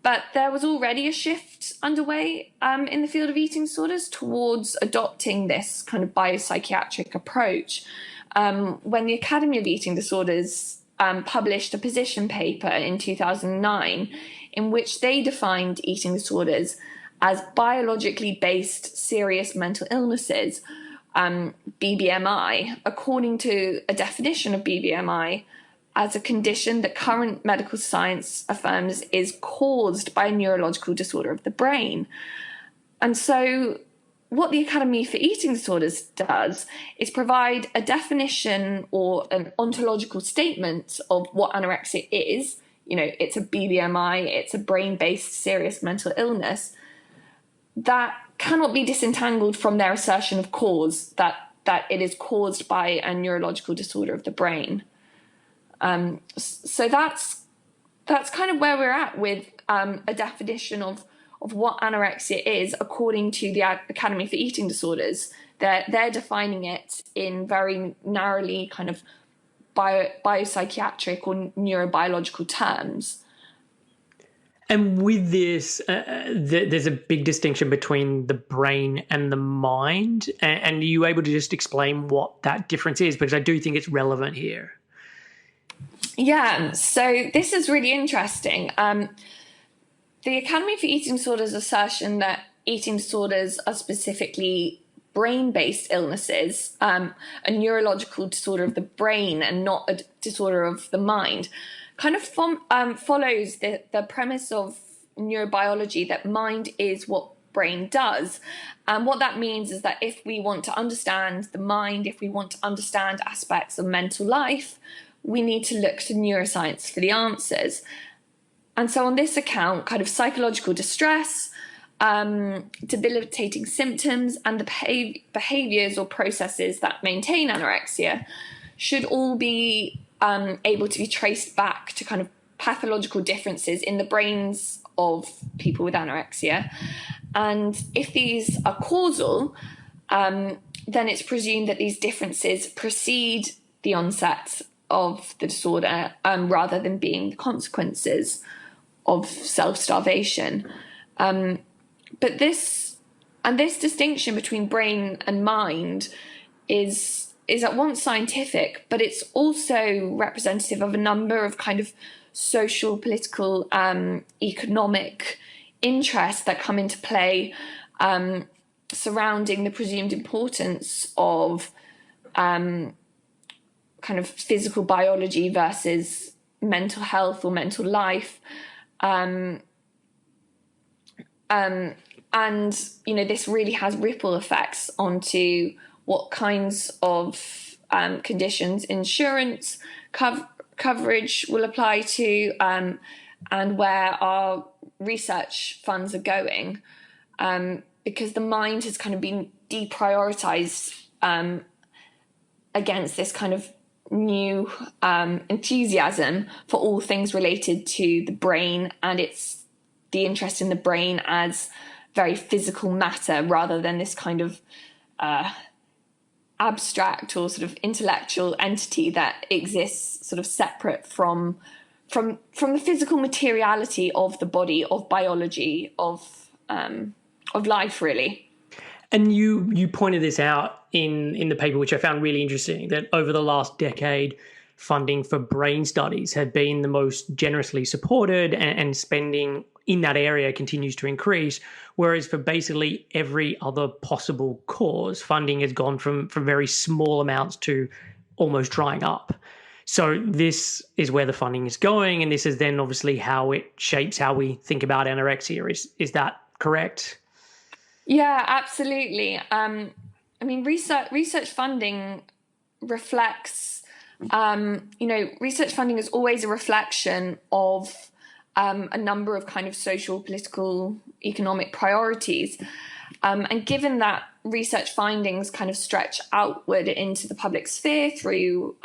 But there was already a shift underway in the field of eating disorders towards adopting this kind of biopsychiatric approach. When the Academy of Eating Disorders published a position paper in 2009 in which they defined eating disorders as biologically based serious mental illnesses, BBMI, according to a definition of BBMI as a condition that current medical science affirms is caused by a neurological disorder of the brain. And so what the Academy for Eating Disorders does is provide a definition or an ontological statement of what anorexia is. You know, it's a BBMI, it's a brain-based serious mental illness that cannot be disentangled from their assertion of cause, that it is caused by a neurological disorder of the brain. So that's kind of where we're at with a definition of what anorexia is according to the Academy for Eating Disorders. They're defining it in very narrowly kind of biopsychiatric or neurobiological terms. And with this, there's a big distinction between the brain and the mind. And are you able to just explain what that difference is? Because I do think it's relevant here. Yeah, so this is really interesting. The Academy for Eating Disorders' assertion that eating disorders are specifically brain-based illnesses, a neurological disorder of the brain and not a disorder of the mind, kind of follows the premise of neurobiology that mind is what brain does. And what that means is that if we want to understand the mind, if we want to understand aspects of mental life, we need to look to neuroscience for the answers. And so on this account, kind of psychological distress, debilitating symptoms, and the behaviors or processes that maintain anorexia should all be able to be traced back to kind of pathological differences in the brains of people with anorexia. And if these are causal, then it's presumed that these differences precede the onset of the disorder rather than being the consequences of self-starvation. But this distinction between brain and mind is at once scientific, but it's also representative of a number of kind of social, political, economic interests that come into play surrounding the presumed importance of kind of physical biology versus mental health or mental life. And, you know, this really has ripple effects onto what kinds of conditions insurance coverage will apply to and where our research funds are going. because the mind has kind of been deprioritized against this kind of new enthusiasm for all things related to the brain, and it's the interest in the brain as very physical matter rather than this kind of abstract or sort of intellectual entity that exists sort of separate from the physical materiality of the body, of biology, of life, really. And you pointed this out in the paper, which I found really interesting, that over the last decade, funding for brain studies had been the most generously supported, and spending in that area continues to increase, whereas for basically every other possible cause, funding has gone from very small amounts to almost drying up. So this is where the funding is going, and this is then obviously how it shapes how we think about anorexia. Is that correct? Yeah, absolutely. I mean, research funding reflects, research funding is always a reflection of a number of kind of social, political, economic priorities. And given that research findings kind of stretch outward into the public sphere through,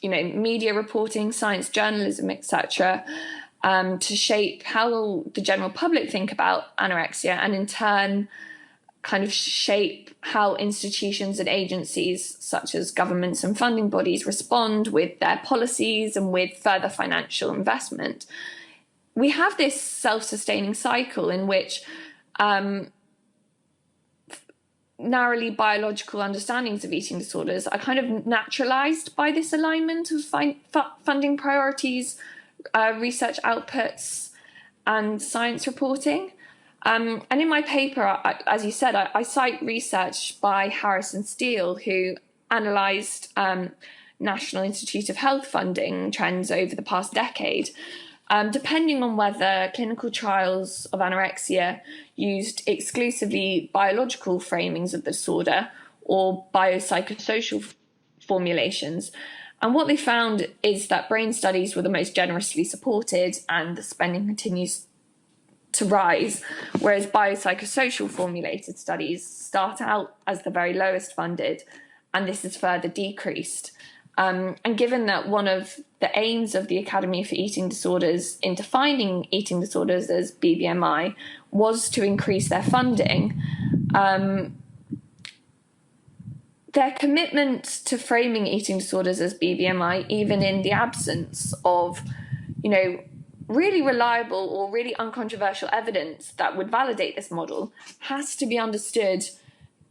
media reporting, science journalism, etc., to shape how the general public think about anorexia, and in turn kind of shape how institutions and agencies such as governments and funding bodies respond with their policies and with further financial investment. We have this self-sustaining cycle in which narrowly biological understandings of eating disorders are kind of naturalized by this alignment of funding priorities, research outputs, and science reporting. And in my paper, as you said, I cite research by Harris and Steele, who analysed National Institute of Health funding trends over the past decade, depending on whether clinical trials of anorexia used exclusively biological framings of the disorder or biopsychosocial formulations. And what they found is that brain studies were the most generously supported, and the spending continues to rise, whereas biopsychosocial formulated studies start out as the very lowest funded, and this is further decreased. And given that one of the aims of the Academy for Eating Disorders in defining eating disorders as BBMI was to increase their funding, their commitment to framing eating disorders as BBMI, even in the absence of, really reliable or really uncontroversial evidence that would validate this model, has to be understood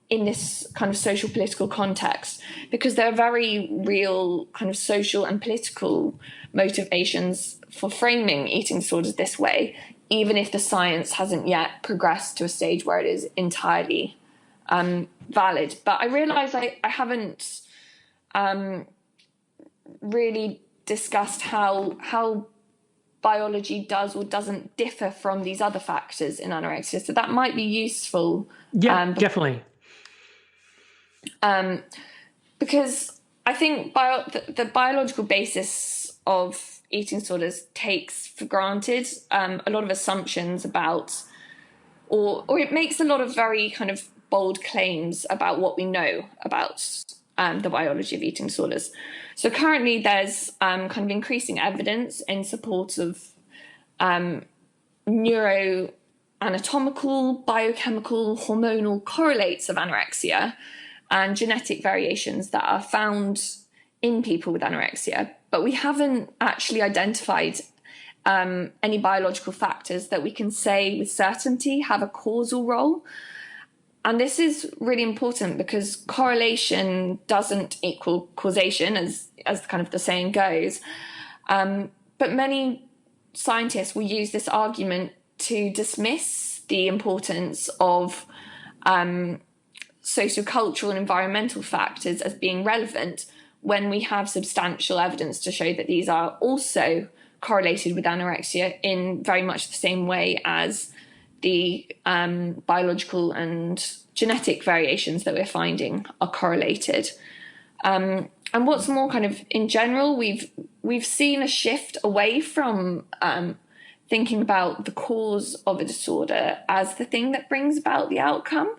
in this kind of social political context, because there are very real kind of social and political motivations for framing eating disorders this way, even if the science hasn't yet progressed to a stage where it is entirely valid. But I realise I haven't really discussed how biology does or doesn't differ from these other factors in anorexia. So that might be useful. Yeah, definitely. Because I think the biological basis of eating disorders takes for granted a lot of assumptions about, or it makes a lot of very kind of bold claims about what we know about the biology of eating disorders. So currently there's kind of increasing evidence in support of neuroanatomical, biochemical, hormonal correlates of anorexia and genetic variations that are found in people with anorexia. But we haven't actually identified any biological factors that we can say with certainty have a causal role. And this is really important because correlation doesn't equal causation, as kind of the saying goes. But many scientists will use this argument to dismiss the importance of sociocultural and environmental factors as being relevant when we have substantial evidence to show that these are also correlated with anorexia in very much the same way as the biological and genetic variations that we're finding are correlated. And what's more, kind of in general, we've seen a shift away from thinking about the cause of a disorder as the thing that brings about the outcome.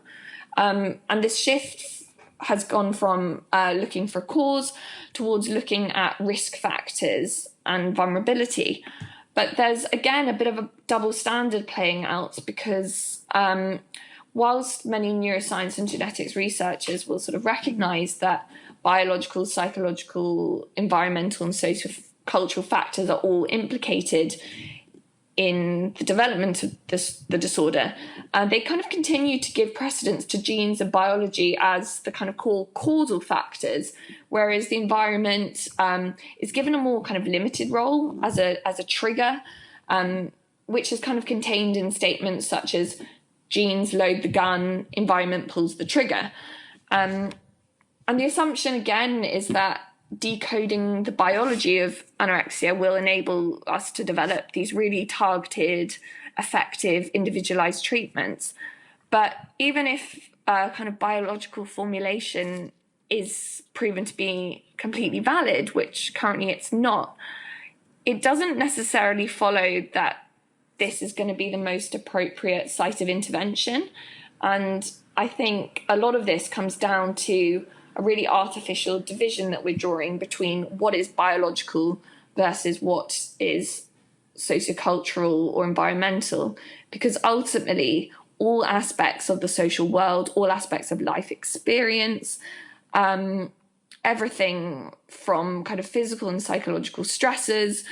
And this shift has gone from looking for cause towards looking at risk factors and vulnerability. But there's, again, a bit of a double standard playing out because whilst many neuroscience and genetics researchers will sort of recognize that biological, psychological, environmental, and sociocultural factors are all implicated in the development of the disorder, they kind of continue to give precedence to genes and biology as the kind of core causal factors, whereas the environment is given a more kind of limited role as a trigger, which is kind of contained in statements such as genes load the gun, environment pulls the trigger. And the assumption, again, is that decoding the biology of anorexia will enable us to develop these really targeted, effective, individualized treatments. But even if a kind of biological formulation is proven to be completely valid, which currently it's not, it doesn't necessarily follow that this is going to be the most appropriate site of intervention. And I think a lot of this comes down to a really artificial division that we're drawing between what is biological versus what is sociocultural or environmental, because ultimately all aspects of the social world, all aspects of life experience, everything from kind of physical and psychological stresses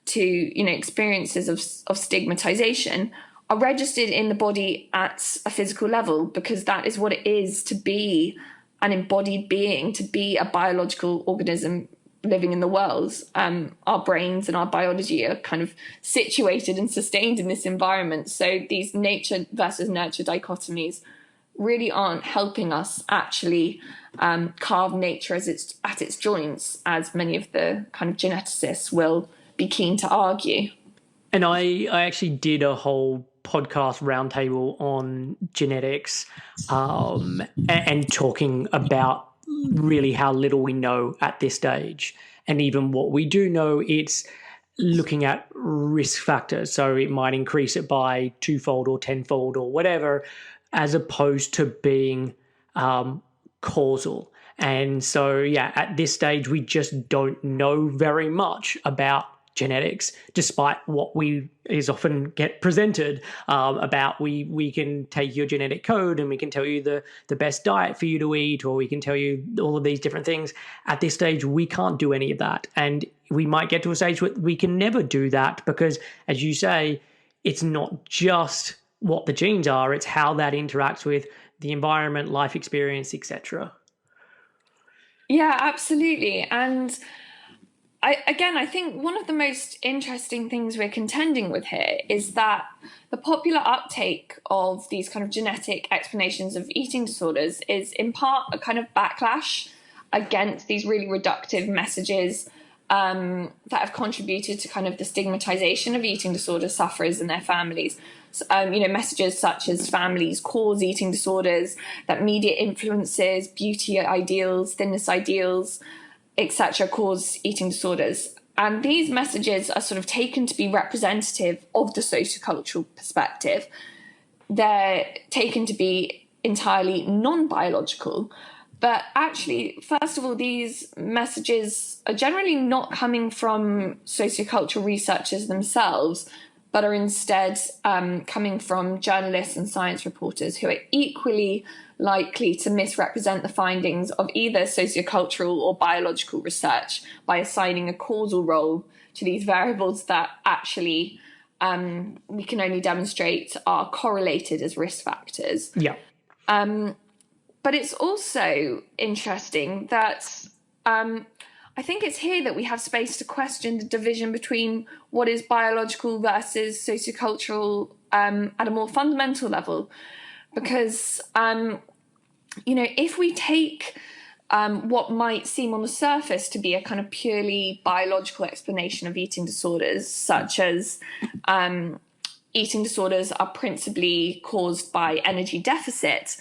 to, experiences of stigmatization are registered in the body at a physical level, because that is what it is to be an embodied being, to be a biological organism living in the world. Our brains and our biology are kind of situated and sustained in this environment. So these nature versus nurture dichotomies really aren't helping us actually carve nature at its joints, as many of the kind of geneticists will be keen to argue. And I actually did a whole podcast roundtable on genetics and talking about really how little we know at this stage. And even what we do know, it's looking at risk factors. So it might increase it by twofold or tenfold or whatever, as opposed to being causal. And so, at this stage, we just don't know very much about genetics, despite what is often get presented about. We can take your genetic code and we can tell you the best diet for you to eat, or we can tell you all of these different things. At this stage, we can't do any of that. And we might get to a stage where we can never do that because, as you say, it's not just what the genes are, it's how that interacts with the environment, life experience, etc. Yeah, absolutely. And I think one of the most interesting things we're contending with here is that the popular uptake of these kind of genetic explanations of eating disorders is in part a kind of backlash against these really reductive messages that have contributed to kind of the stigmatization of eating disorder sufferers and their families. Messages such as families cause eating disorders, that media influences, beauty ideals, thinness ideals, etc., cause eating disorders. And these messages are sort of taken to be representative of the sociocultural perspective. They're taken to be entirely non-biological. But actually, first of all, these messages are generally not coming from sociocultural researchers themselves, but are instead coming from journalists and science reporters who are equally likely to misrepresent the findings of either sociocultural or biological research by assigning a causal role to these variables that actually we can only demonstrate are correlated as risk factors. Yeah. But it's also interesting that I think it's here that we have space to question the division between what is biological versus sociocultural at a more fundamental level. Because, if we take what might seem on the surface to be a kind of purely biological explanation of eating disorders, such as eating disorders are principally caused by energy deficit,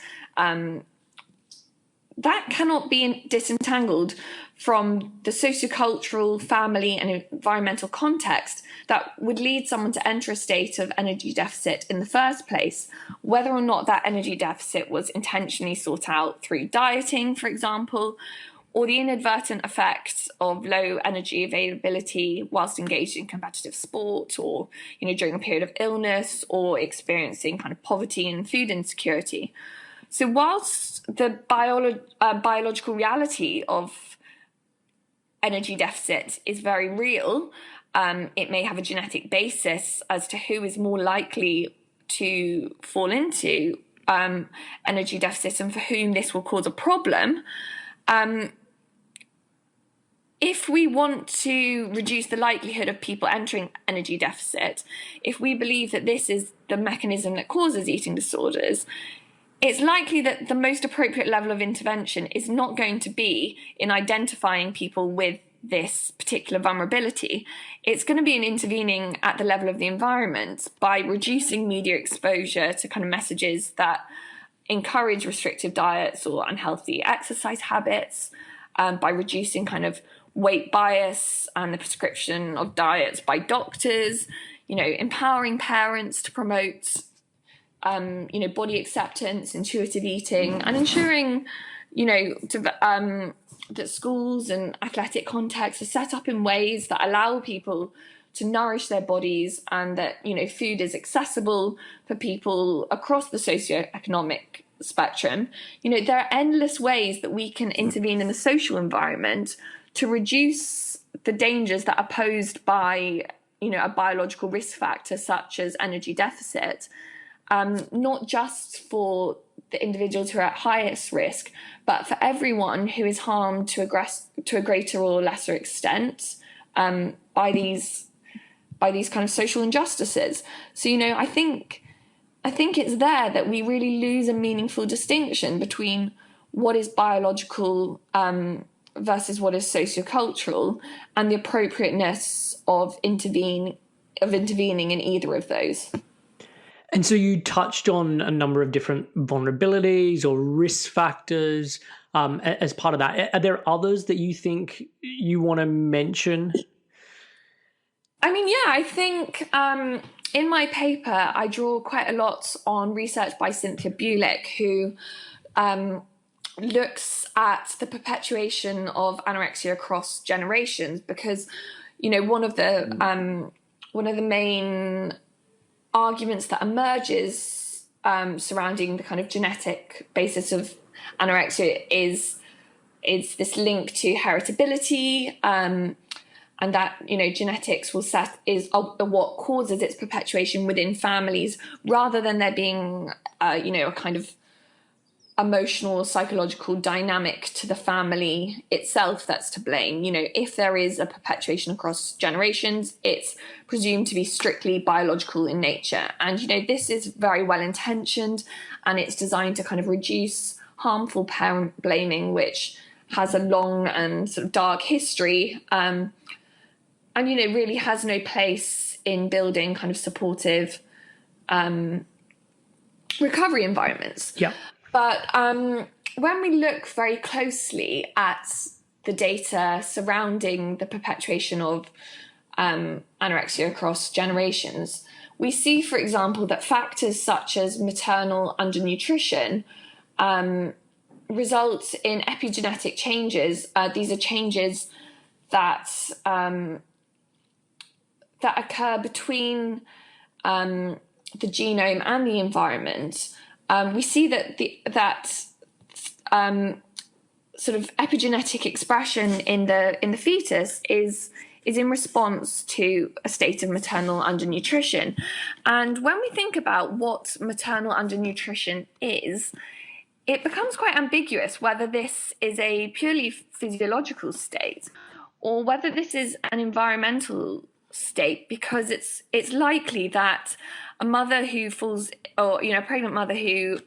that cannot be disentangled from the sociocultural, family, and environmental context that would lead someone to enter a state of energy deficit in the first place, whether or not that energy deficit was intentionally sought out through dieting, for example, or the inadvertent effects of low energy availability whilst engaged in competitive sport, or during a period of illness, or experiencing kind of poverty and food insecurity. So whilst the biological reality of energy deficit is very real, it may have a genetic basis as to who is more likely to fall into energy deficit and for whom this will cause a problem. If we want to reduce the likelihood of people entering energy deficit, if we believe that this is the mechanism that causes eating disorders, it's likely that the most appropriate level of intervention is not going to be in identifying people with this particular vulnerability. It's going to be in intervening at the level of the environment by reducing media exposure to kind of messages that encourage restrictive diets or unhealthy exercise habits, by reducing kind of weight bias and the prescription of diets by doctors, empowering parents to promote body acceptance, intuitive eating, and ensuring, that schools and athletic contexts are set up in ways that allow people to nourish their bodies, and that, food is accessible for people across the socioeconomic spectrum. There are endless ways that we can intervene in the social environment to reduce the dangers that are posed by, a biological risk factor such as energy deficit. Not just for the individuals who are at highest risk, but for everyone who is harmed to a greater or lesser extent by these kind of social injustices. So I think it's there that we really lose a meaningful distinction between what is biological versus what is sociocultural, and the appropriateness of intervening in either of those. And so you touched on a number of different vulnerabilities or risk factors as part of that. Are there others that you think you want to mention? I think in my paper, I draw quite a lot on research by Cynthia Bulick, who looks at the perpetuation of anorexia across generations, because, one of the main arguments that emerges surrounding the kind of genetic basis of anorexia is this link to heritability, and that genetics is what causes its perpetuation within families, rather than there being a kind of emotional or psychological dynamic to the family itself that's to blame. If there is a perpetuation across generations, it's presumed to be strictly biological in nature. And, this is very well intentioned, and it's designed to kind of reduce harmful parent blaming, which has a long and sort of dark history, and, really has no place in building kind of supportive recovery environments. Yeah. But when we look very closely at the data surrounding the perpetuation of anorexia across generations, we see, for example, that factors such as maternal undernutrition result in epigenetic changes. These are changes that occur between the genome and the environment. We see that sort of epigenetic expression in the fetus is in response to a state of maternal undernutrition. And when we think about what maternal undernutrition is, it becomes quite ambiguous whether this is a purely physiological state or whether this is an environmental state, because it's likely that a mother who falls, or a pregnant mother who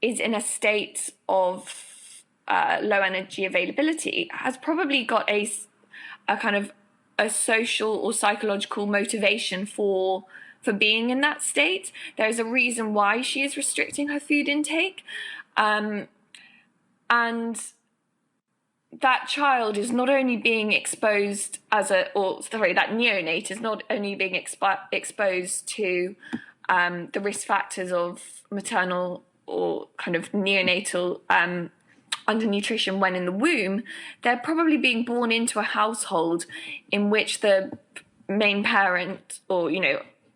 is in a state of low energy availability has probably got a kind of a social or psychological motivation for being in that state. There is a reason why she is restricting her food intake. And that child is not only being exposed that neonate is not only being exposed to the risk factors of maternal or kind of neonatal undernutrition when in the womb. They're probably being born into a household in which the main parent, or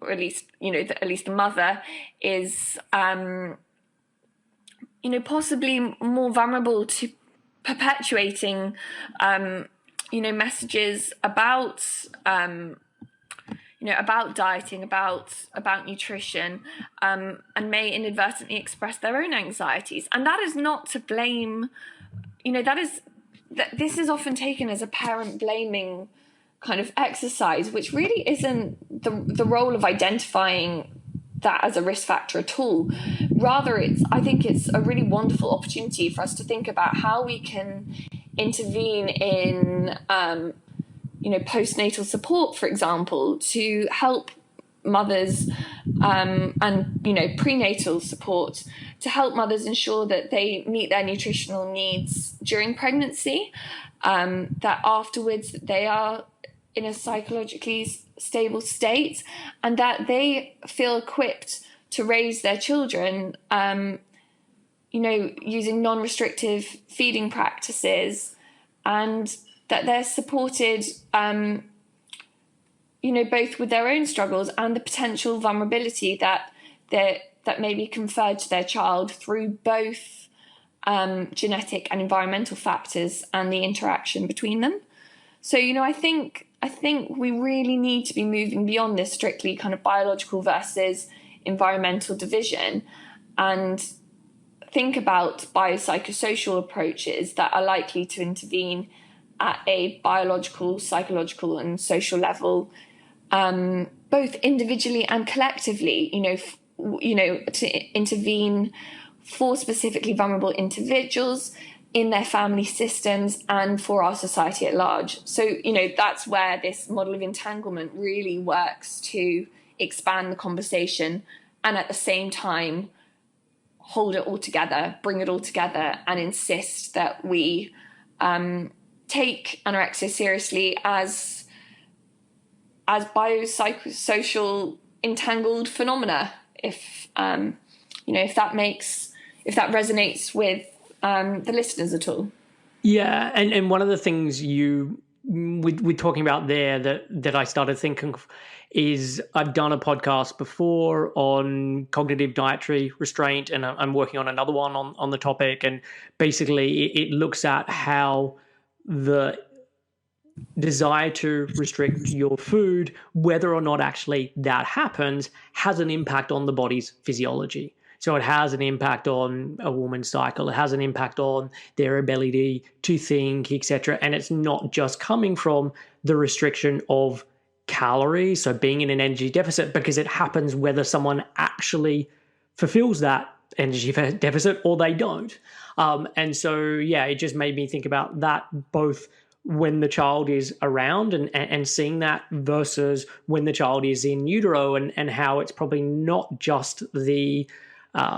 or at least the mother, is possibly more vulnerable to perpetuating messages about about dieting, about nutrition, and may inadvertently express their own anxieties. And that is not to blame. This is often taken as a parent blaming kind of exercise, which really isn't the role of identifying that as a risk factor at all. Rather, I think it's a really wonderful opportunity for us to think about how we can intervene in postnatal support, for example, to help mothers, and prenatal support to help mothers ensure that they meet their nutritional needs during pregnancy, that afterwards they are in a psychologically stable state, and that they feel equipped to raise their children, using non-restrictive feeding practices, and that they're supported, both with their own struggles and the potential vulnerability that may be conferred to their child through both genetic and environmental factors and the interaction between them. So, I think we really need to be moving beyond this strictly kind of biological versus environmental division, and think about biopsychosocial approaches that are likely to intervene at a biological, psychological, and social level, both individually and collectively. To intervene for specifically vulnerable individuals in their family systems and for our society at large. So, that's where this model of entanglement really works to expand the conversation and at the same time hold it all together, bring it all together, and insist that we take anorexia seriously as biopsychosocial entangled phenomena. If that resonates with the listeners at all. Yeah, and one of the things we're talking about there that I started thinking of is I've done a podcast before on cognitive dietary restraint, and I'm working on another one on the topic, and basically it looks at how the desire to restrict your food, whether or not actually that happens, has an impact on the body's physiology. So it has an impact on a woman's cycle. It has an impact on their ability to think, etc. And it's not just coming from the restriction of calories, so being in an energy deficit, because it happens whether someone actually fulfills that energy deficit or they don't. And so, it just made me think about that both when the child is around and seeing that versus when the child is in utero, and how it's probably not just the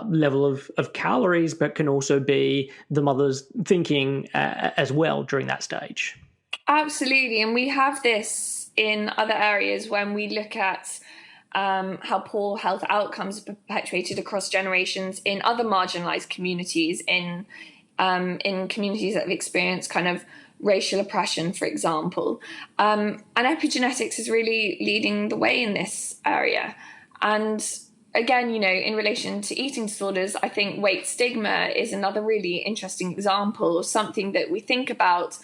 level of calories, but can also be the mother's thinking as well during that stage. Absolutely. And we have this in other areas when we look at how poor health outcomes are perpetuated across generations in other marginalized communities, in communities that have experienced kind of racial oppression, for example. And epigenetics is really leading the way in this area. And again, in relation to eating disorders, I think weight stigma is another really interesting example of something that we think about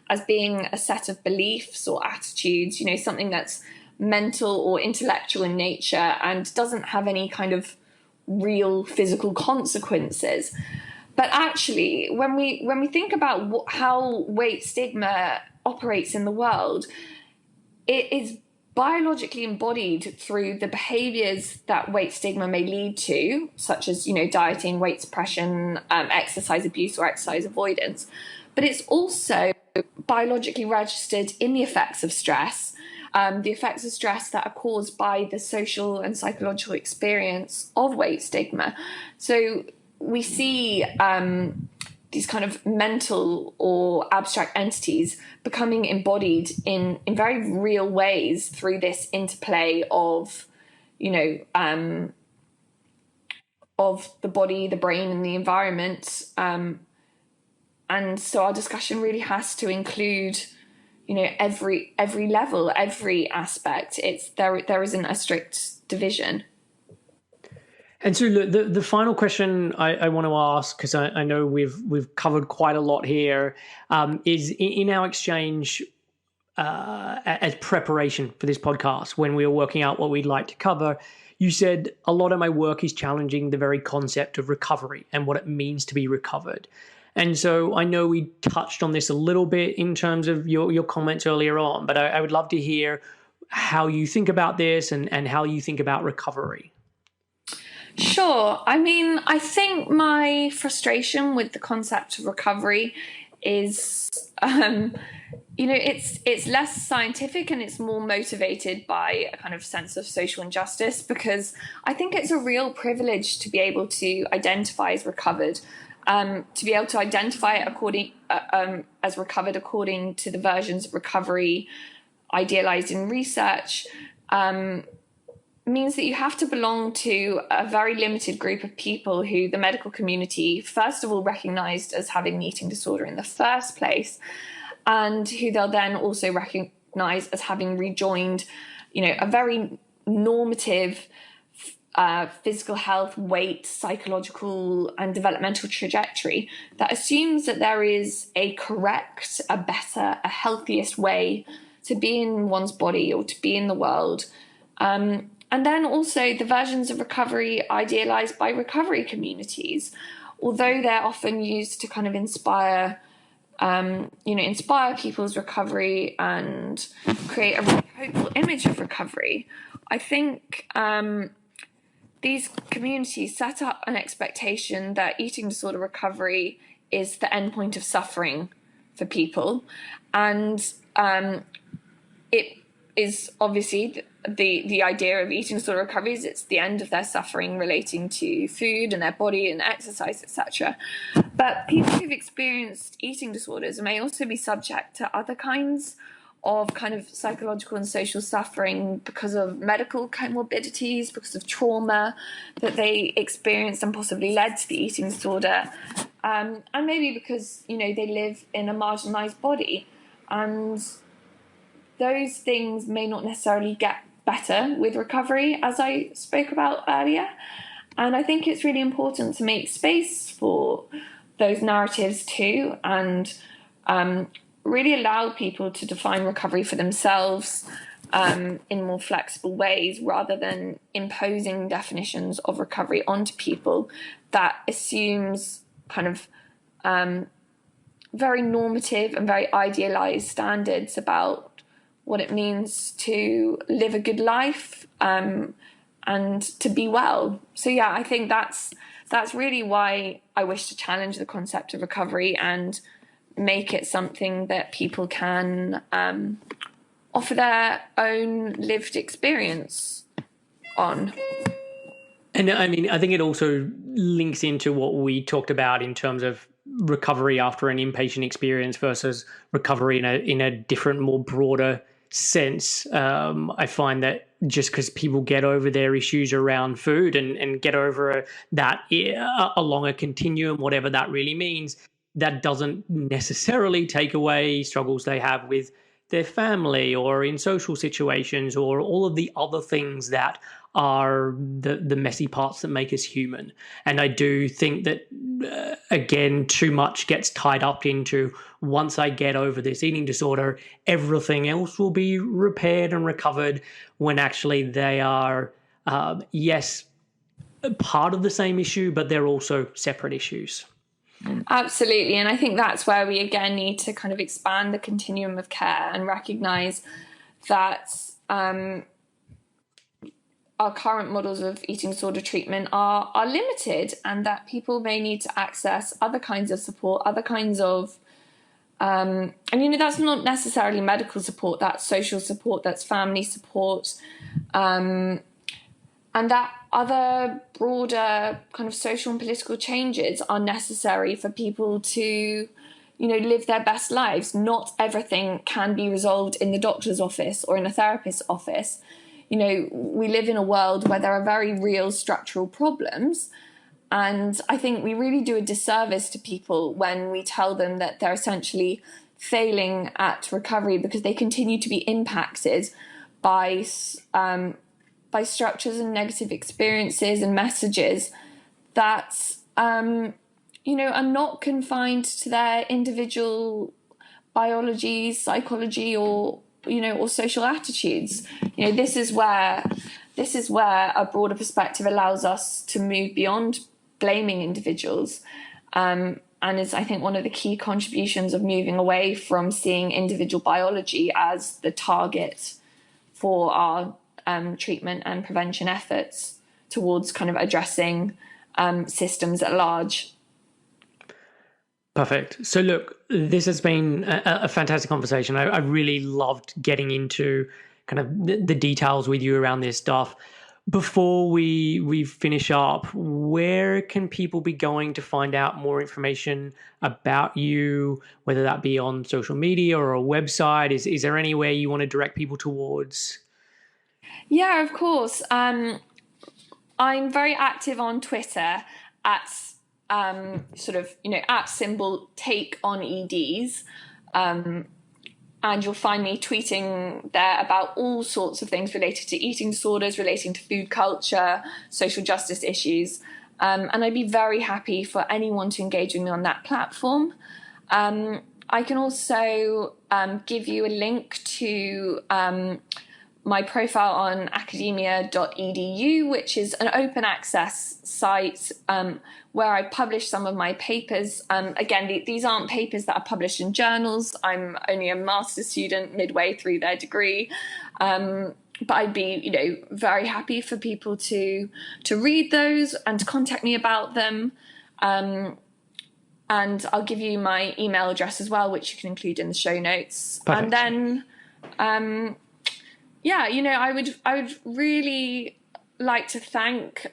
as being a set of beliefs or attitudes, something that's mental or intellectual in nature and doesn't have any kind of real physical consequences. But actually, when we think about how weight stigma operates in the world, it is biologically embodied through the behaviors that weight stigma may lead to, such as, dieting, weight suppression, exercise abuse or exercise avoidance. But it's also biologically registered in the effects of stress, the effects of stress that are caused by the social and psychological experience of weight stigma. So we see, these kind of mental or abstract entities becoming embodied in very real ways through this interplay of, of the body, the brain, and the environment. And so our discussion really has to include, every level, every aspect. There isn't a strict division. And so the final question I want to ask, because I know we've covered quite a lot here, is in our exchange as preparation for this podcast, when we were working out what we'd like to cover, you said a lot of my work is challenging the very concept of recovery and what it means to be recovered. And so I know we touched on this a little bit in terms of your comments earlier on, but I would love to hear how you think about this and how you think about recovery. Sure. I mean, I think my frustration with the concept of recovery is, it's less scientific and it's more motivated by a kind of sense of social injustice, because I think it's a real privilege to be able to identify as recovered, to be able to identify it as recovered according to the versions of recovery idealized in research, means that you have to belong to a very limited group of people who the medical community, first of all, recognized as having an eating disorder in the first place, and who they'll then also recognize as having rejoined, a very normative physical health, weight, psychological and developmental trajectory that assumes that there is a correct, a better, a healthiest way to be in one's body or to be in the world. And then also the versions of recovery idealized by recovery communities, although they're often used to kind of inspire people's recovery and create a really hopeful image of recovery. I think these communities set up an expectation that eating disorder recovery is the endpoint of suffering for people. And it is obviously the idea of eating disorder recovery is it's the end of their suffering relating to food and their body and exercise, etc. But people who've experienced eating disorders may also be subject to other kinds of kind of psychological and social suffering because of medical comorbidities, because of trauma that they experienced and possibly led to the eating disorder, and maybe because they live in a marginalized body, and those things may not necessarily get better with recovery, as I spoke about earlier. And I think it's really important to make space for those narratives too, and really allow people to define recovery for themselves in more flexible ways, rather than imposing definitions of recovery onto people that assumes kind of very normative and very idealized standards about what it means to live a good life and to be well. So yeah, I think that's really why I wish to challenge the concept of recovery and make it something that people can offer their own lived experience on. And I mean, I think it also links into what we talked about in terms of recovery after an inpatient experience versus recovery in a different, more broader sense. I find that just because people get over their issues around food and get over that along a continuum, whatever that really means, that doesn't necessarily take away struggles they have with their family or in social situations or all of the other things that are the messy parts that make us human. And I do think that, again, too much gets tied up into once I get over this eating disorder, everything else will be repaired and recovered, when actually they are, yes, part of the same issue, but they're also separate issues. Absolutely. And I think that's where we again need to kind of expand the continuum of care and recognize that our current models of eating disorder treatment are limited, and that people may need to access other kinds of support, other kinds of and that's not necessarily medical support, that's social support, that's family support, and that other broader kind of social and political changes are necessary for people to, live their best lives. Not everything can be resolved in the doctor's office or in a therapist's office. We live in a world where there are very real structural problems. And I think we really do a disservice to people when we tell them that they're essentially failing at recovery because they continue to be impacted by structures and negative experiences and messages that are not confined to their individual biology, psychology, or social attitudes. This is where a broader perspective allows us to move beyond blaming individuals, and is, I think, one of the key contributions of moving away from seeing individual biology as the target for our treatment and prevention efforts towards kind of addressing systems at large. Perfect. So look, this has been a fantastic conversation. I really loved getting into kind of the details with you around this stuff. Before we finish up, where can people be going to find out more information about you, whether that be on social media or a website? Is there anywhere you want to direct people towards? Yeah, of course. I'm very active on Twitter at at symbol take on EDs. And you'll find me tweeting there about all sorts of things related to eating disorders, relating to food culture, social justice issues. And I'd be very happy for anyone to engage with me on that platform. I can also give you a link to my profile on academia.edu, which is an open access site where I publish some of my papers. Again, these aren't papers that are published in journals. I'm only a master's student midway through their degree. But I'd be, very happy for people to read those and to contact me about them. And I'll give you my email address as well, which you can include in the show notes. Perfect. And then, I would really like to thank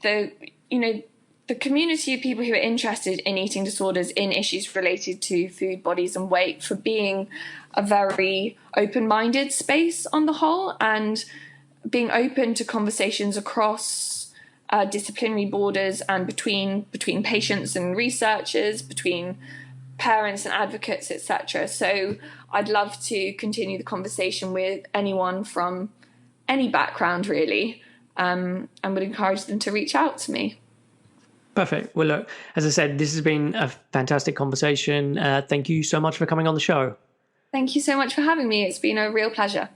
the community of people who are interested in eating disorders, in issues related to food, bodies, and weight, for being a very open-minded space on the whole, and being open to conversations across disciplinary borders and between patients and researchers, between parents and advocates, etc. So I'd love to continue the conversation with anyone from any background, really, and would encourage them to reach out to me. Perfect. Well, look, as I said, this has been a fantastic conversation. Thank you so much for coming on the show. Thank you so much for having me. It's been a real pleasure.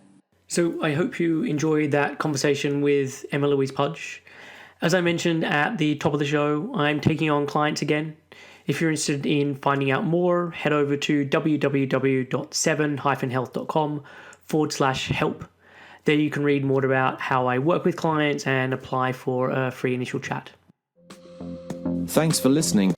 So I hope you enjoyed that conversation with Emma Louise Pudge. As I mentioned at the top of the show, I'm taking on clients again. If you're interested in finding out more, head over to www.7-health.com/help. There you can read more about how I work with clients and apply for a free initial chat. Thanks for listening